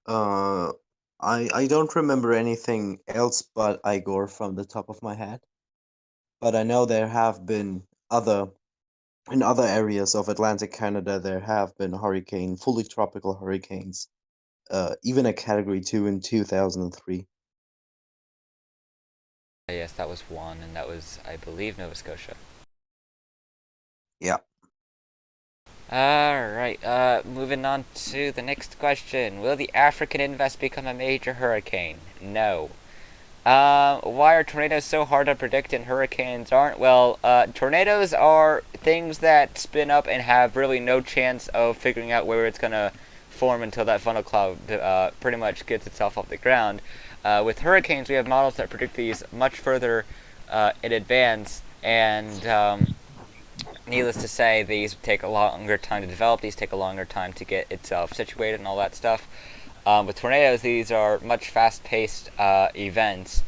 Uh, I don't remember anything else but Igor from the top of my head, but I know there have been other in other areas of Atlantic Canada. There have been fully tropical hurricanes, even a Category 2 in 2003. Yes, that was one, and that was, I believe, Nova Scotia. Yeah. Alright, moving on to the next question. Will the African invest become a major hurricane? No. Why are tornadoes so hard to predict and hurricanes aren't? Well, tornadoes are things that spin up and have really no chance of figuring out where it's gonna form until that funnel cloud pretty much gets itself off the ground. With hurricanes, we have models that predict these much further in advance, and needless to say, these take a longer time to develop. These take a longer time to get itself situated and all that stuff. With tornadoes, these are much fast-paced events,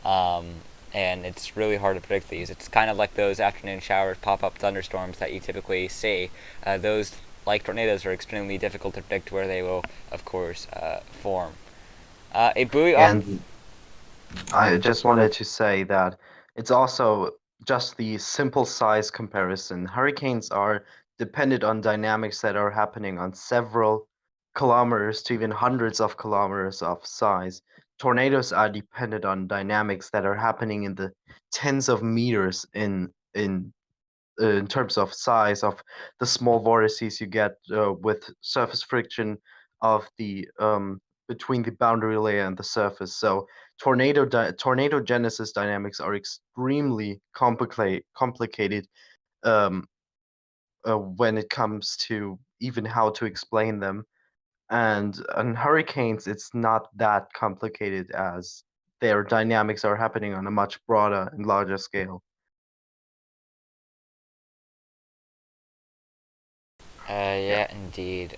and it's really hard to predict these. It's kind of like those afternoon showers, pop-up thunderstorms that you typically see. Those, like tornadoes, are extremely difficult to predict where they will, of course, form. A buoy on... And I just wanted to say that it's also just the simple size comparison. Hurricanes are dependent on dynamics that are happening on several kilometers to even hundreds of kilometers of size. Tornadoes are dependent on dynamics that are happening in the tens of meters in terms of size of the small vortices you get with surface friction of the between the boundary layer and the surface. So tornado genesis dynamics are extremely complicated um, when it comes to even how to explain them. And on hurricanes, it's not that complicated as their dynamics are happening on a much broader and larger scale. Yeah, indeed.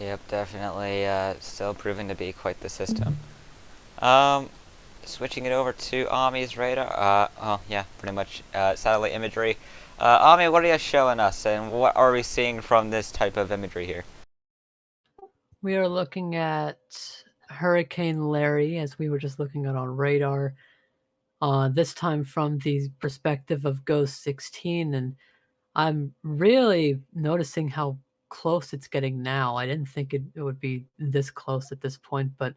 Yep, definitely still proving to be quite the system. Um, Switching it over to Ami's radar. Oh yeah, pretty much satellite imagery. Ami, what are you showing us, and what are we seeing from this type of imagery here? We are looking at Hurricane Larry, as we were just looking at on radar. This time from the perspective of Ghost 16, and I'm really noticing how close it's getting now. I didn't think it would be this close at this point, but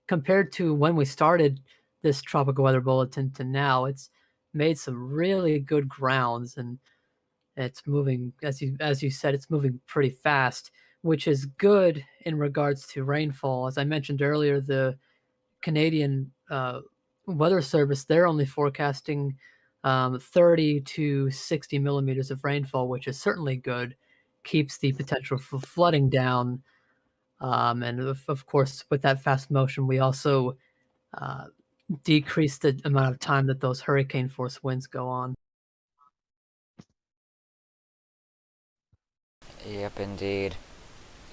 compared to when we started this tropical weather bulletin to now, it's made some really good grounds, and it's moving, as you said, it's moving pretty fast, which is good in regards to rainfall. As I mentioned earlier, the Canadian Weather Service, they're only forecasting 30 to 60 millimeters of rainfall, which is certainly good. Keeps the potential for flooding down. And of course, with that fast motion, we also uh, decrease the amount of time that those hurricane force winds go on. Yep, indeed.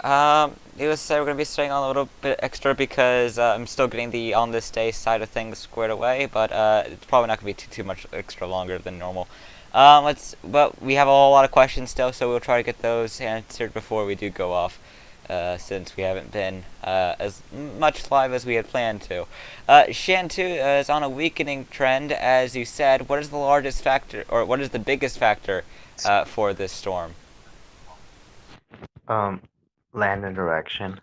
Needless to say, we're going to be staying on a little bit extra because I'm still getting the on this day side of things squared away, but it's probably not going to be too much extra longer than normal. But we have a whole lot of questions still, so we'll try to get those answered before we do go off, since we haven't been as much live as we had planned to. Chanthu is on a weakening trend, as you said. What is the largest factor, or what is the biggest factor for this storm? Um, Land interaction.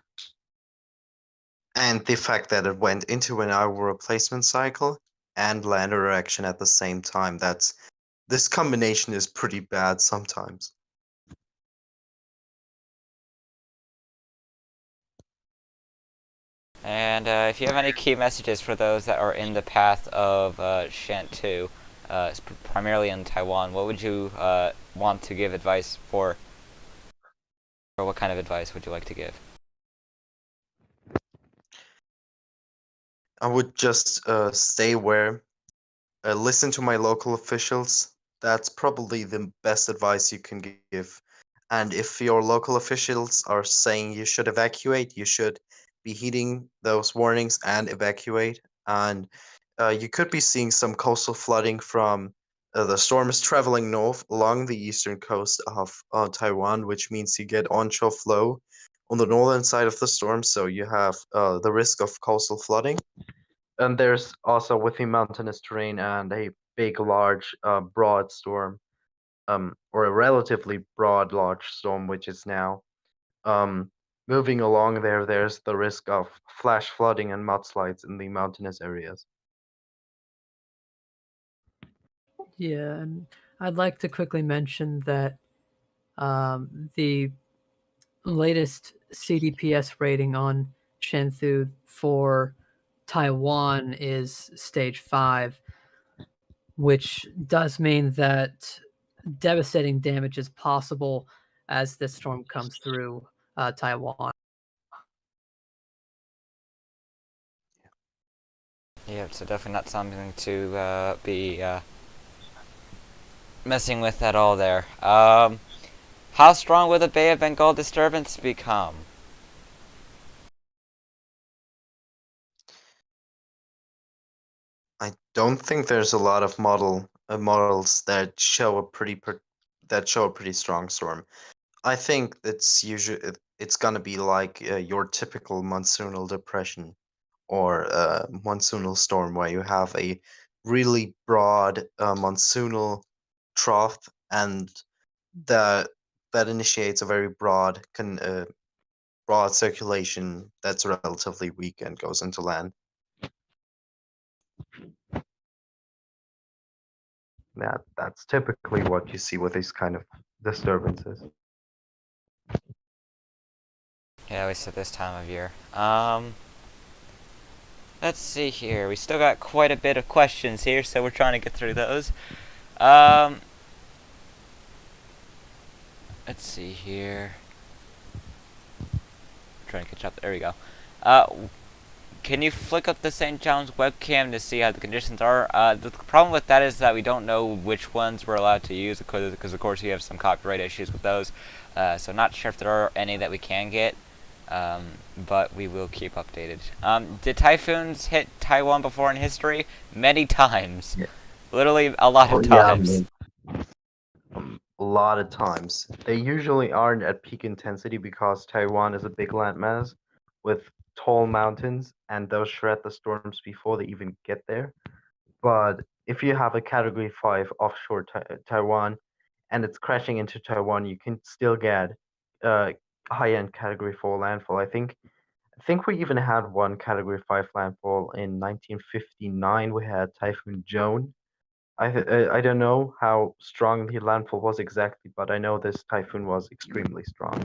And the fact that it went into an hour replacement cycle and land interaction at the same time. This combination is pretty bad sometimes. And if you have any key messages for those that are in the path of Chanthu, primarily in Taiwan, what would you want to give advice for, or what kind of advice would you like to give? I would just stay aware, listen to my local officials. That's probably the best advice you can give. And if your local officials are saying you should evacuate, you should be heeding those warnings and evacuate. And you could be seeing some coastal flooding from the storm is traveling north along the eastern coast of Taiwan, which means you get onshore flow on the northern side of the storm, so you have the risk of coastal flooding. And there's also within mountainous terrain and a big, large, broad storm, or a relatively broad, large storm, which is now um, moving along there. There's the risk of flash flooding and mudslides in the mountainous areas. Yeah, and I'd like to quickly mention that the latest CDPS rating on Chanthu for Taiwan is stage 5, which does mean that devastating damage is possible as this storm comes through Taiwan. Yeah, so definitely not something to be messing with at all there. How strong will the Bay of Bengal disturbance become? I don't think there's a lot of models that show a pretty strong storm. I think it's gonna be like your typical monsoonal depression or monsoonal storm where you have a really broad monsoonal trough and that that initiates a very broad circulation that's relatively weak and goes into land. That's typically what you see with these kind of disturbances. Yeah, we said this time of year. Let's see here. We still got quite a bit of questions here, so we're trying to get through those. Um, let's see here. Trying to catch up. There we go. Can you flick up the St. John's webcam to see how the conditions are? The problem with that is that we don't know which ones we're allowed to use because of course you have some copyright issues with those. So not sure if there are any that we can get. but we will keep updated. Did typhoons hit Taiwan before in history? Many times. Yeah. Literally a lot Oh of yeah, times. a lot of times. They usually aren't at peak intensity because Taiwan is a big landmass with tall mountains, and those shred the storms before they even get there. But if you have a Category 5 offshore Taiwan and it's crashing into Taiwan, you can still get uh, high-end Category 4 landfall. I think we even had one Category 5 landfall in 1959. We had Typhoon Joan. I don't know how strong the landfall was exactly, but I know this typhoon was extremely strong.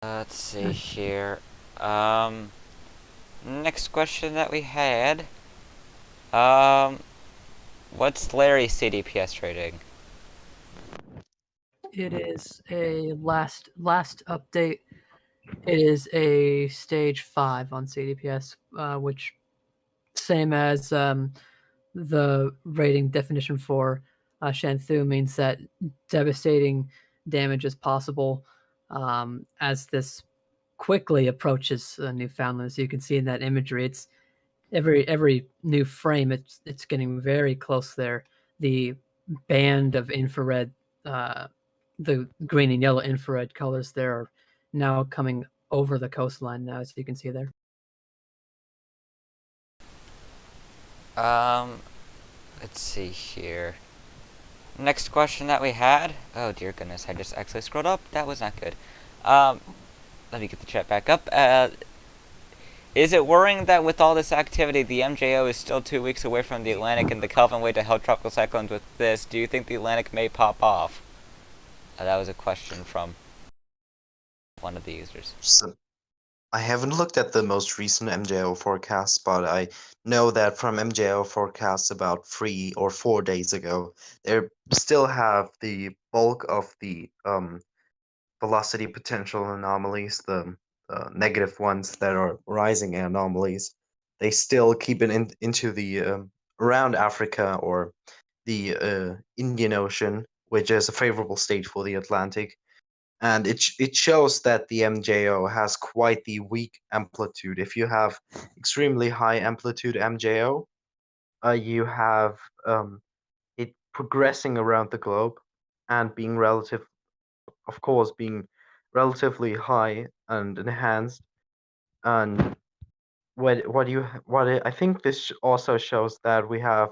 Let's see here. Um, Next question that we had. Um, what's Larry's CDPS rating? It is a last update. It is a stage 5 on CDPS, which same as the rating definition for Chanthu means that devastating damage is possible as this quickly approaches Newfoundland. As you can see in that imagery, it's every new frame. It's getting very close there. The band of infrared, the green and yellow infrared colors there are now coming over the coastline. Now, as you can see there. Um, let's see here. Next question that we had. Oh dear goodness, I just actually scrolled up. That was not good. Um, Let me get the chat back up. Is it worrying that with all this activity, the MJO is still 2 weeks away from the Atlantic and the Kelvin wave to help tropical cyclones with this? Do you think the Atlantic may pop off? That was a question from one of the users. So I haven't looked at the most recent MJO forecasts, but I know that from MJO forecasts about 3 or 4 days ago, they still have the bulk of the velocity potential anomalies, the negative ones that are rising anomalies. They still keep it into the around Africa or the Indian Ocean, which is a favorable state for the Atlantic. And it shows that the MJO has quite the weak amplitude. If you have extremely high amplitude MJO, you have it progressing around the globe and being of course, being relatively high and enhanced. And I think this also shows that we have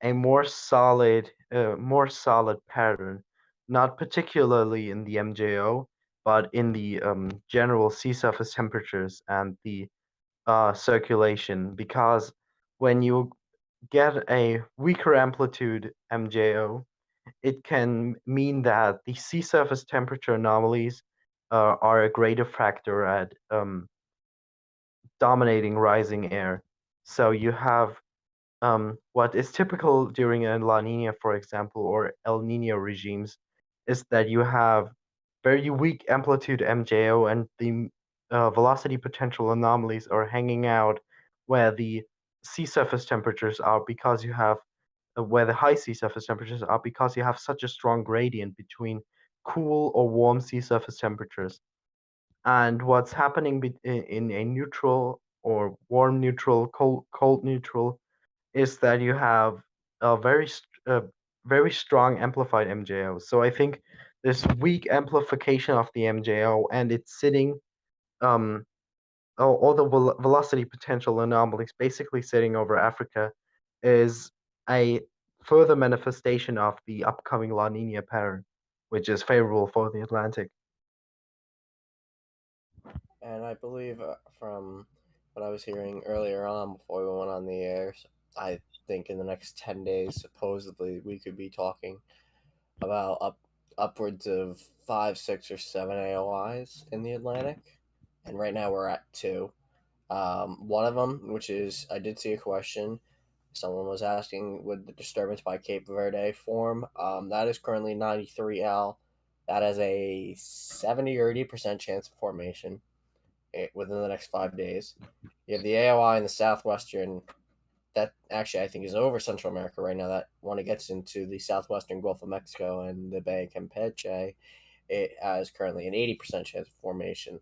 a more solid pattern, not particularly in the MJO, but in the general sea surface temperatures and the circulation. Because when you get a weaker amplitude MJO, it can mean that the sea surface temperature anomalies are a greater factor at dominating rising air. So you have what is typical during a La Nina, for example, or El Nino regimes, is that you have very weak amplitude MJO and the velocity potential anomalies are hanging out where the sea surface temperatures are because you have where the high sea surface temperatures are because you have such a strong gradient between cool or warm sea surface temperatures. And what's happening in a neutral or warm neutral, cold neutral, is that you have a very strong amplified MJO. So I think this weak amplification of the MJO and it's sitting um, all the velocity potential anomalies basically sitting over Africa is a further manifestation of the upcoming La Nina pattern, which is favorable for the Atlantic. And I believe from what I was hearing earlier on before we went on the air, I think in the next 10 days, supposedly, we could be talking about upwards of 5, 6, or 7 AOIs in the Atlantic. And right now we're at 2. One of them, which is, I did see a question. Someone was asking, would the disturbance by Cape Verde form? That is currently 93L. That has a 70 or 80% chance of formation within the next 5 days. You have the AOI in the southwestern that actually I think is over Central America right now. That when it gets into the southwestern Gulf of Mexico and the Bay of Campeche, it has currently an 80% chance of formation.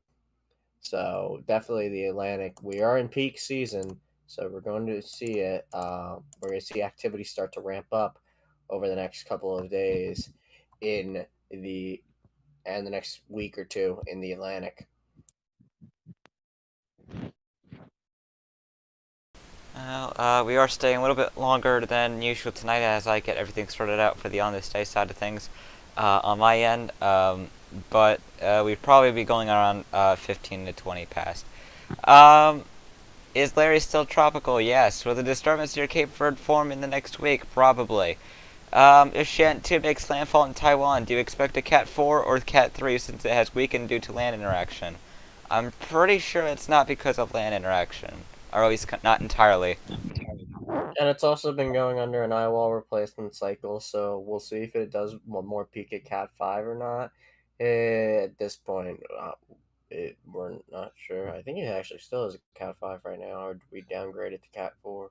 So definitely the Atlantic. We are in peak season, so we're going to see it. We're going to see activity start to ramp up over the next couple of days in the and the next week or two in the Atlantic. Well, we are staying a little bit longer than usual tonight as I get everything sorted out for the on this day side of things on my end. But we'd probably be going around 15 to 20 past. Um, is Larry still tropical? Yes. Will the disturbance near Cape Verde form in the next week? Probably. If Chanthu makes landfall in Taiwan, do you expect a Cat 4 or Cat 3 since it has weakened due to land interaction? I'm pretty sure it's not because of land interaction. Or at least not entirely. And it's also been going under an eye wall replacement cycle, so we'll see if it does one more peak at Cat 5 or not. At this point, we're not sure. I think it actually still is a Cat 5 right now, or we downgrade it to Cat 4.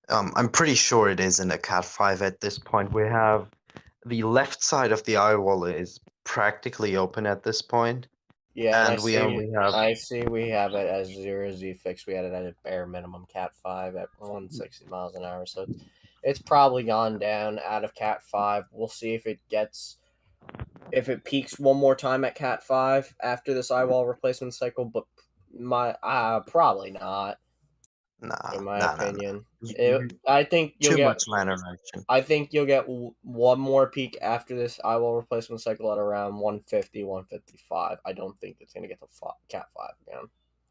I'm pretty sure it is in a Cat 5 at this point. We have the left side of the eye wall is practically open at this point, Yeah, and and we only have I see we have it as 0Z fixed. We had it at a bare minimum Cat 5 at 160 miles an hour, so it's probably gone down out of Cat 5. We'll see if it peaks one more time at Cat 5 after this eye wall replacement cycle, but probably not, nah, in my nah, nah, nah. opinion. I think you'll Too get much land interaction. I think you'll get one more peak after this eye wall replacement cycle at around 150, 155. I don't think it's going to get to Cat 5 again.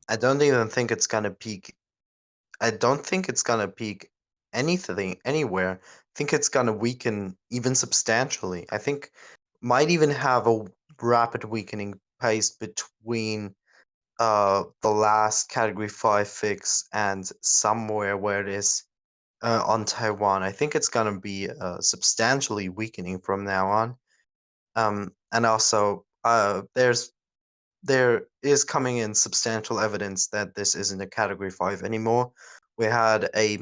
I don't even think it's gonna peak. I don't think it's gonna peak anything anywhere. I think it's gonna weaken even substantially. I think might even have a rapid weakening pace between the last Category 5 fix and somewhere where it is on Taiwan. I think it's gonna be substantially weakening from now on. And also, there is coming in substantial evidence that this isn't a Category 5 anymore. We had a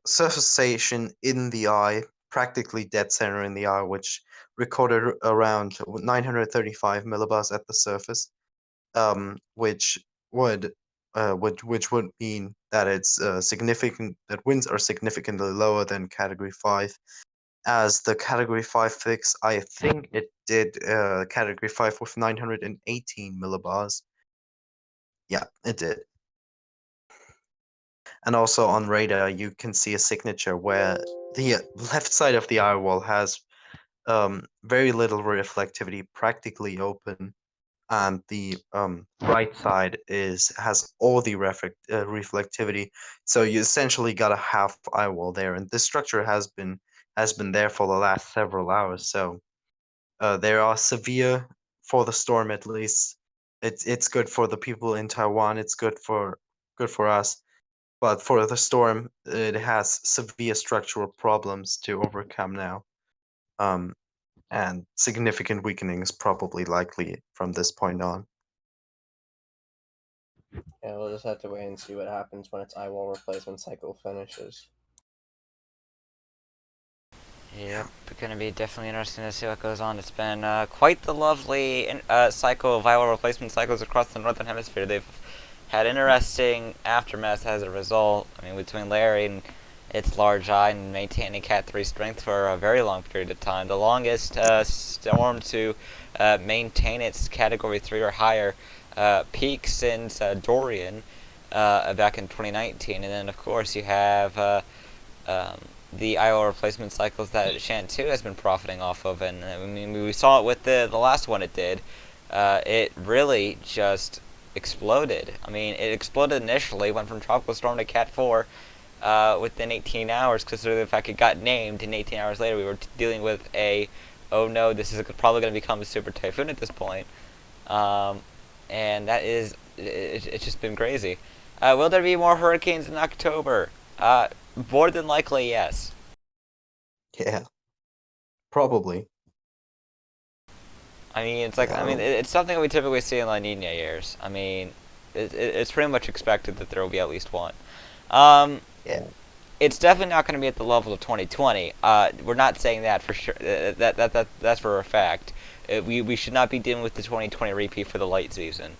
surface station in the eye, practically dead center in the eye, which recorded around 935 millibars at the surface, which would which would mean that it's significant that winds are significantly lower than Category 5. As the Category 5 fix, I think it did Category 5 with 918 millibars. Yeah, it did. And also on radar, you can see a signature where the left side of the eye wall has very little reflectivity, practically open, and the right side has all the reflectivity. So you essentially got a half eye wall there, and this structure has been there for the last several hours. So there are severe for the storm at least. It's good for the people in Taiwan. It's good for us. But for the storm, it has severe structural problems to overcome now. Um, and significant weakening is probably likely from this point on. Yeah, we'll just have to wait and see what happens when its eye wall replacement cycle finishes. Yep, gonna be definitely interesting to see what goes on. It's been quite the lovely cycle of viral replacement cycles across the northern hemisphere. They've had interesting aftermath as a result. I mean, between Larry and its large eye and maintaining Cat 3 strength for a very long period of time, the longest storm to maintain its Category 3 or higher peak since Dorian back in 2019. And then, of course, you have the IO replacement cycles that Chanthu has been profiting off of, and I mean we saw it with the last one it did. It really just exploded. I mean, it exploded initially, went from tropical storm to Cat 4 within 18 hours, considering the fact it got named, and 18 hours later we were dealing with oh no, this is probably going to become a super typhoon at this point. And that is, it's just been crazy. Will there be more hurricanes in October? More than likely, yes. Yeah, probably. I mean, it's like, I mean, it's something we typically see in La Nina years. I mean, it's pretty much expected that there will be at least one. Yeah. It's definitely not going to be at the level of 2020. We're not saying that for sure. That's for a fact. We should not be dealing with the 2020 repeat for the late season.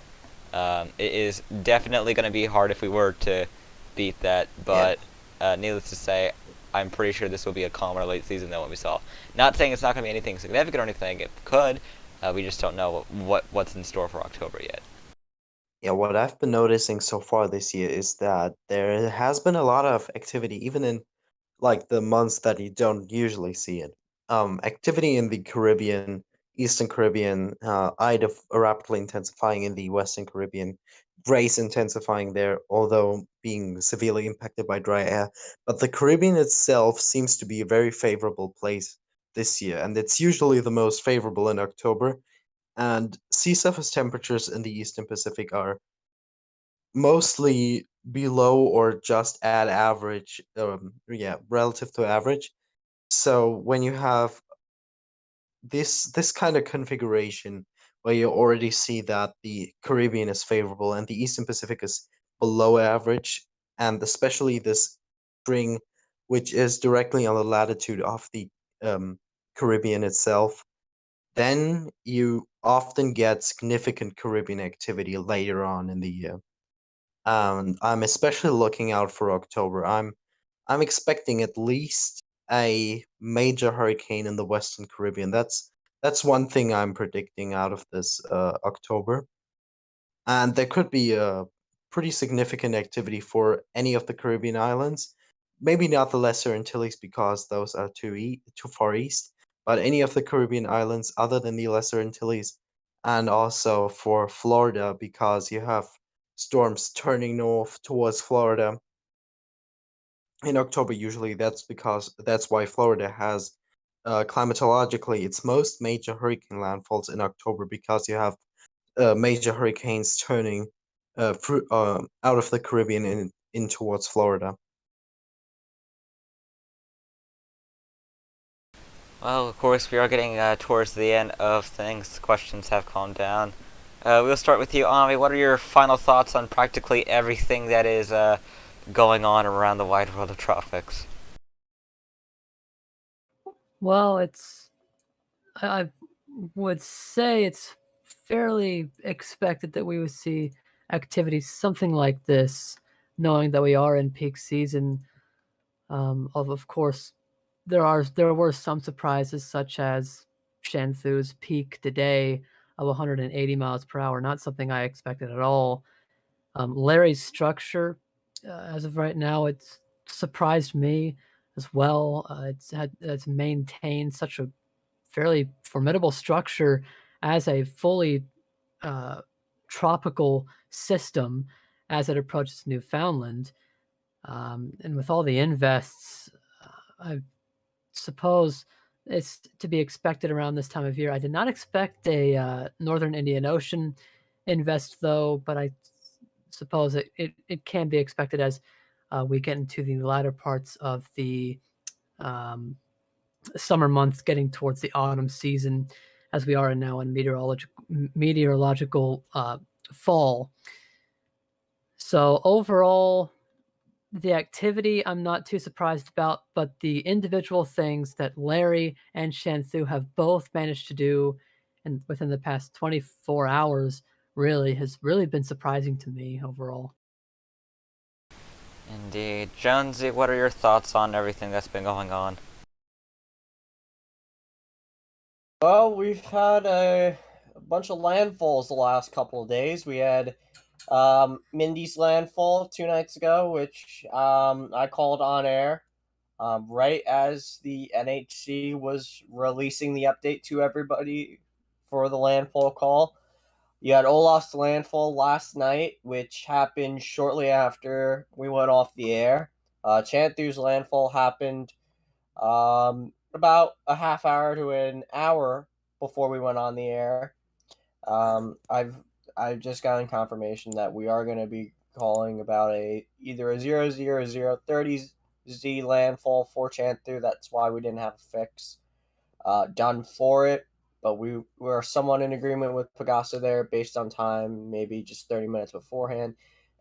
It is definitely going to be hard if we were to beat that, Yeah. but needless to say, I'm pretty sure this will be a calmer late season than what we saw. Not saying it's not going to be anything significant or anything. It could. We just don't know what's in store for October yet. Yeah, what I've been noticing so far this year is that there has been a lot of activity, even in like the months that you don't usually see it. Activity in the Caribbean, Eastern Caribbean, Ida rapidly intensifying in the Western Caribbean, Grace intensifying there, although being severely impacted by dry air. But the Caribbean itself seems to be a very favorable place this year, and it's usually the most favorable in October. And sea surface temperatures in the Eastern Pacific are mostly below or just at average, yeah, relative to average. So when you have this kind of configuration where you already see that the Caribbean is favorable and the Eastern Pacific is below average, and especially this string, which is directly on the latitude of the Caribbean itself, then you often get significant Caribbean activity later on in the year. I'm especially looking out for October. I'm expecting at least a major hurricane in the Western Caribbean. That's one thing I'm predicting out of this October. And there could be a pretty significant activity for any of the Caribbean islands. Maybe not the Lesser Antilles because those are too far east, but any of the Caribbean islands other than the Lesser Antilles, and also for Florida because you have storms turning north towards Florida in October. Usually, that's why Florida has climatologically its most major hurricane landfalls in October because you have major hurricanes turning out of the Caribbean in towards Florida. Well, of course, we are getting towards the end of things. Questions have calmed down. We'll start with you, Ami. What are your final thoughts on practically everything that is going on around the wide world of tropics? Well, I would say it's fairly expected that we would see activity something like this, knowing that we are in peak season. Of course, there were some surprises, such as Chanthu's peak today of 180 miles per hour. Not something I expected at all. Larry's structure, as of right now, it's surprised me as well. It's maintained such a fairly formidable structure as a fully uh, tropical system as it approaches Newfoundland. And with all the invests, I suppose it's to be expected around this time of year. I did not expect a Northern Indian Ocean invest, though, but I suppose it can be expected as we get into the latter parts of the um, summer months, getting towards the autumn season, as we are now in meteorological fall. So overall, the activity I'm not too surprised about, but the individual things that Larry and Shanthu have both managed to do within the past 24 hours has really been surprising to me overall. Indeed. Jonesy, what are your thoughts on everything that's been going on? Well, we've had a bunch of landfalls the last couple of days. We had Mindy's landfall 2 nights ago, which I called on air right as the NHC was releasing the update to everybody for the landfall call. You had Olaf's landfall last night, which happened shortly after we went off the air. Chanthu's landfall happened about a half hour to an hour before we went on the air. Um, I've I've just gotten confirmation that we are going to be calling about either a 00030 Z landfall for Chanthu. That's why we didn't have a fix done for it. But we were somewhat in agreement with Pagasa there based on time, maybe just 30 minutes beforehand.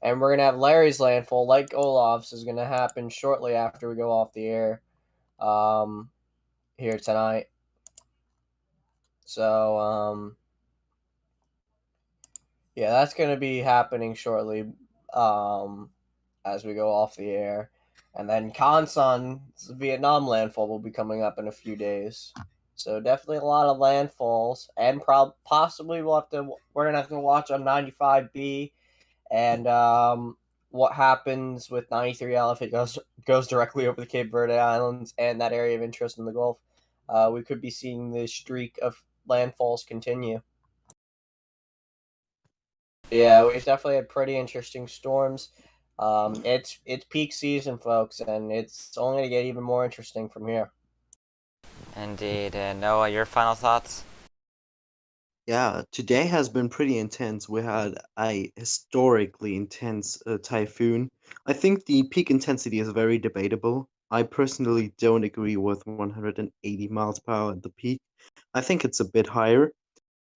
And we're going to have Larry's landfall, like Olaf's, is going to happen shortly after we go off the air here tonight. So, yeah, that's going to be happening shortly as we go off the air. And then Kansan's Vietnam landfall will be coming up in a few days. So definitely a lot of landfalls, and possibly we're gonna have to watch on 95B and what happens with 93L if it goes directly over the Cape Verde Islands and that area of interest in the Gulf. We could be seeing the streak of landfalls continue. Yeah, we've definitely had pretty interesting storms. It's peak season, folks, and it's only going to get even more interesting from here. Indeed. And Noah, your final thoughts? Yeah, today has been pretty intense. We had a historically intense typhoon. I think the peak intensity is very debatable. I personally don't agree with 180 miles per hour at the peak. I think it's a bit higher.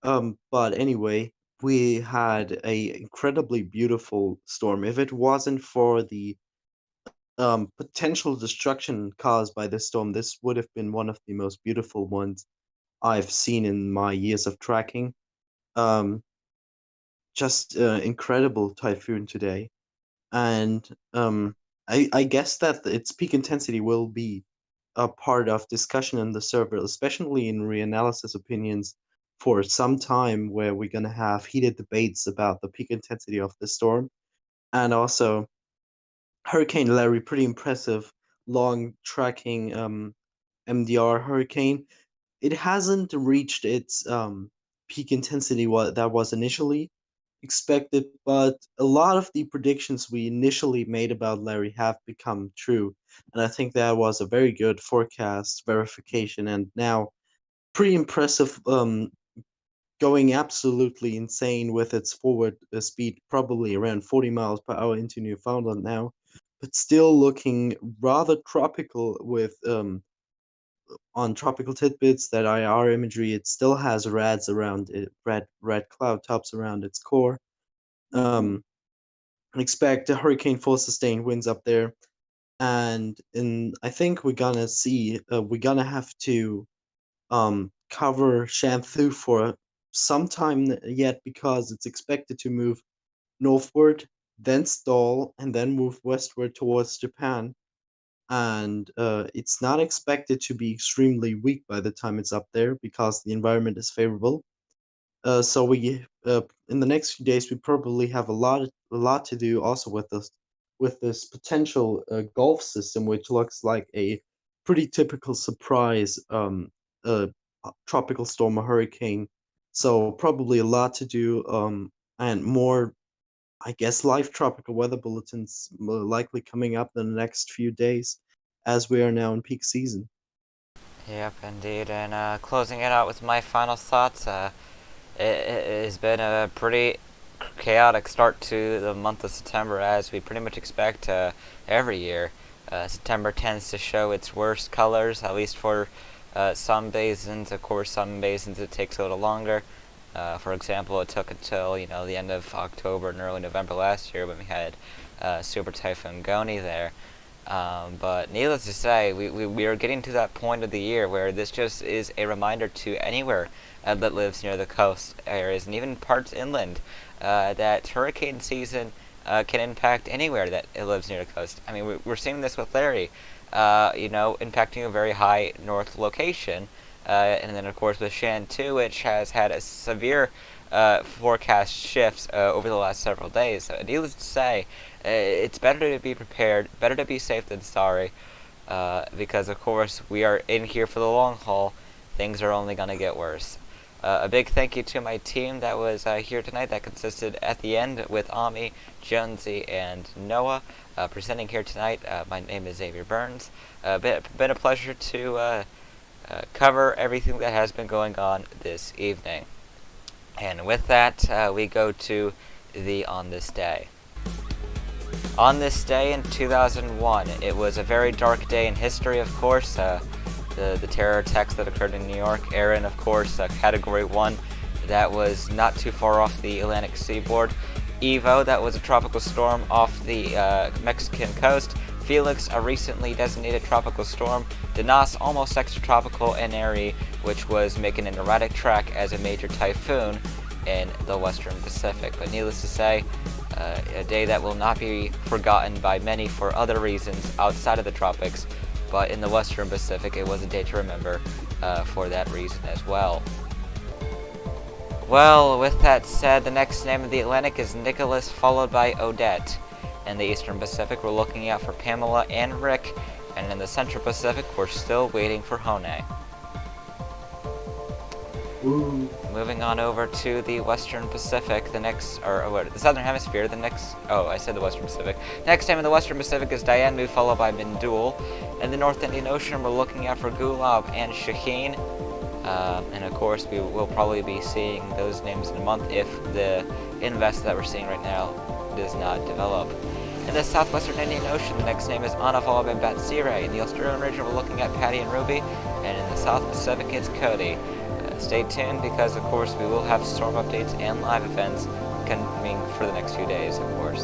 But anyway, we had a incredibly beautiful storm. If it wasn't for the potential destruction caused by this storm, this would have been one of the most beautiful ones I've seen in my years of tracking. Um, just incredible typhoon today, and I guess that its peak intensity will be a part of discussion in the server, especially in reanalysis opinions for some time, where we're gonna have heated debates about the peak intensity of the storm, and also Hurricane Larry, pretty impressive long tracking MDR hurricane. It hasn't reached its peak intensity that was initially expected, but a lot of the predictions we initially made about Larry have become true. And I think that was a very good forecast verification, and now pretty impressive, going absolutely insane with its forward speed, probably around 40 miles per hour into Newfoundland now, but still looking rather tropical with on tropical tidbits that IR imagery. It still has rads around it, red cloud tops around its core. Um, expect a hurricane force sustained winds up there, and I think we're gonna have to cover Chanthu for some time yet, because it's expected to move northward, then stall, and then move westward towards Japan. And it's not expected to be extremely weak by the time it's up there because the environment is favorable. So we in the next few days we probably have a lot to do also with this potential Gulf system, which looks like a pretty typical surprise uh, tropical storm or hurricane. So probably a lot to do, and more, I guess, live tropical weather bulletins likely coming up in the next few days, as we are now in peak season. Yep, indeed. And closing it out with my final thoughts, it has been a pretty chaotic start to the month of September, as we pretty much expect every year. September tends to show its worst colors, at least for some basins. Of course, some basins it takes a little longer. For example, it took until the end of October and early November last year when we had Super Typhoon Goni there. But needless to say, we are getting to that point of the year where this just is a reminder to anywhere that lives near the coast areas and even parts inland that hurricane season can impact anywhere that it lives near the coast. I mean, we're seeing this with Larry, impacting a very high north location. And then, of course, with Shin too, which has had a severe forecast shifts over the last several days. So, needless to say, it's better to be prepared, better to be safe than sorry, because, of course, we are in here for the long haul. Things are only going to get worse. A big thank you to my team that was here tonight, that consisted at the end with Ami, Jonesy, and Noah, presenting here tonight. My name is Xavier Burns. Been a pleasure to cover everything that has been going on this evening. And with that, we go to the On This Day. On this day in 2001, it was a very dark day in history, of course. The terror attacks that occurred in New York. Aaron, of course, Category 1, that was not too far off the Atlantic seaboard. Evo, that was a tropical storm off the Mexican coast. Felix, a recently designated tropical storm. Dinas, almost extratropical, and Eri, which was making an erratic track as a major typhoon in the Western Pacific. But needless to say, a day that will not be forgotten by many for other reasons outside of the tropics, but in the Western Pacific it was a day to remember for that reason as well. Well, with that said, the next name of the Atlantic is Nicholas, followed by Odette. In the Eastern Pacific, we're looking out for Pamela and Rick, and in the Central Pacific, we're still waiting for Hone. Woo. Moving on over to the Western Pacific, the Southern Hemisphere, I said the Western Pacific. Next time in the Western Pacific is Dianmu, followed by Mindul. In the North Indian Ocean, we're looking out for Gulab and Shaheen. And of course, we will probably be seeing those names in a month if the invest that we're seeing right now does not develop. In the southwestern Indian Ocean, the next name is Anna, followed by Batsira. In the Australian region, we're looking at Patty and Ruby. And in the South Pacific, it's Cody. Stay tuned because, of course, we will have storm updates and live events coming for the next few days, of course.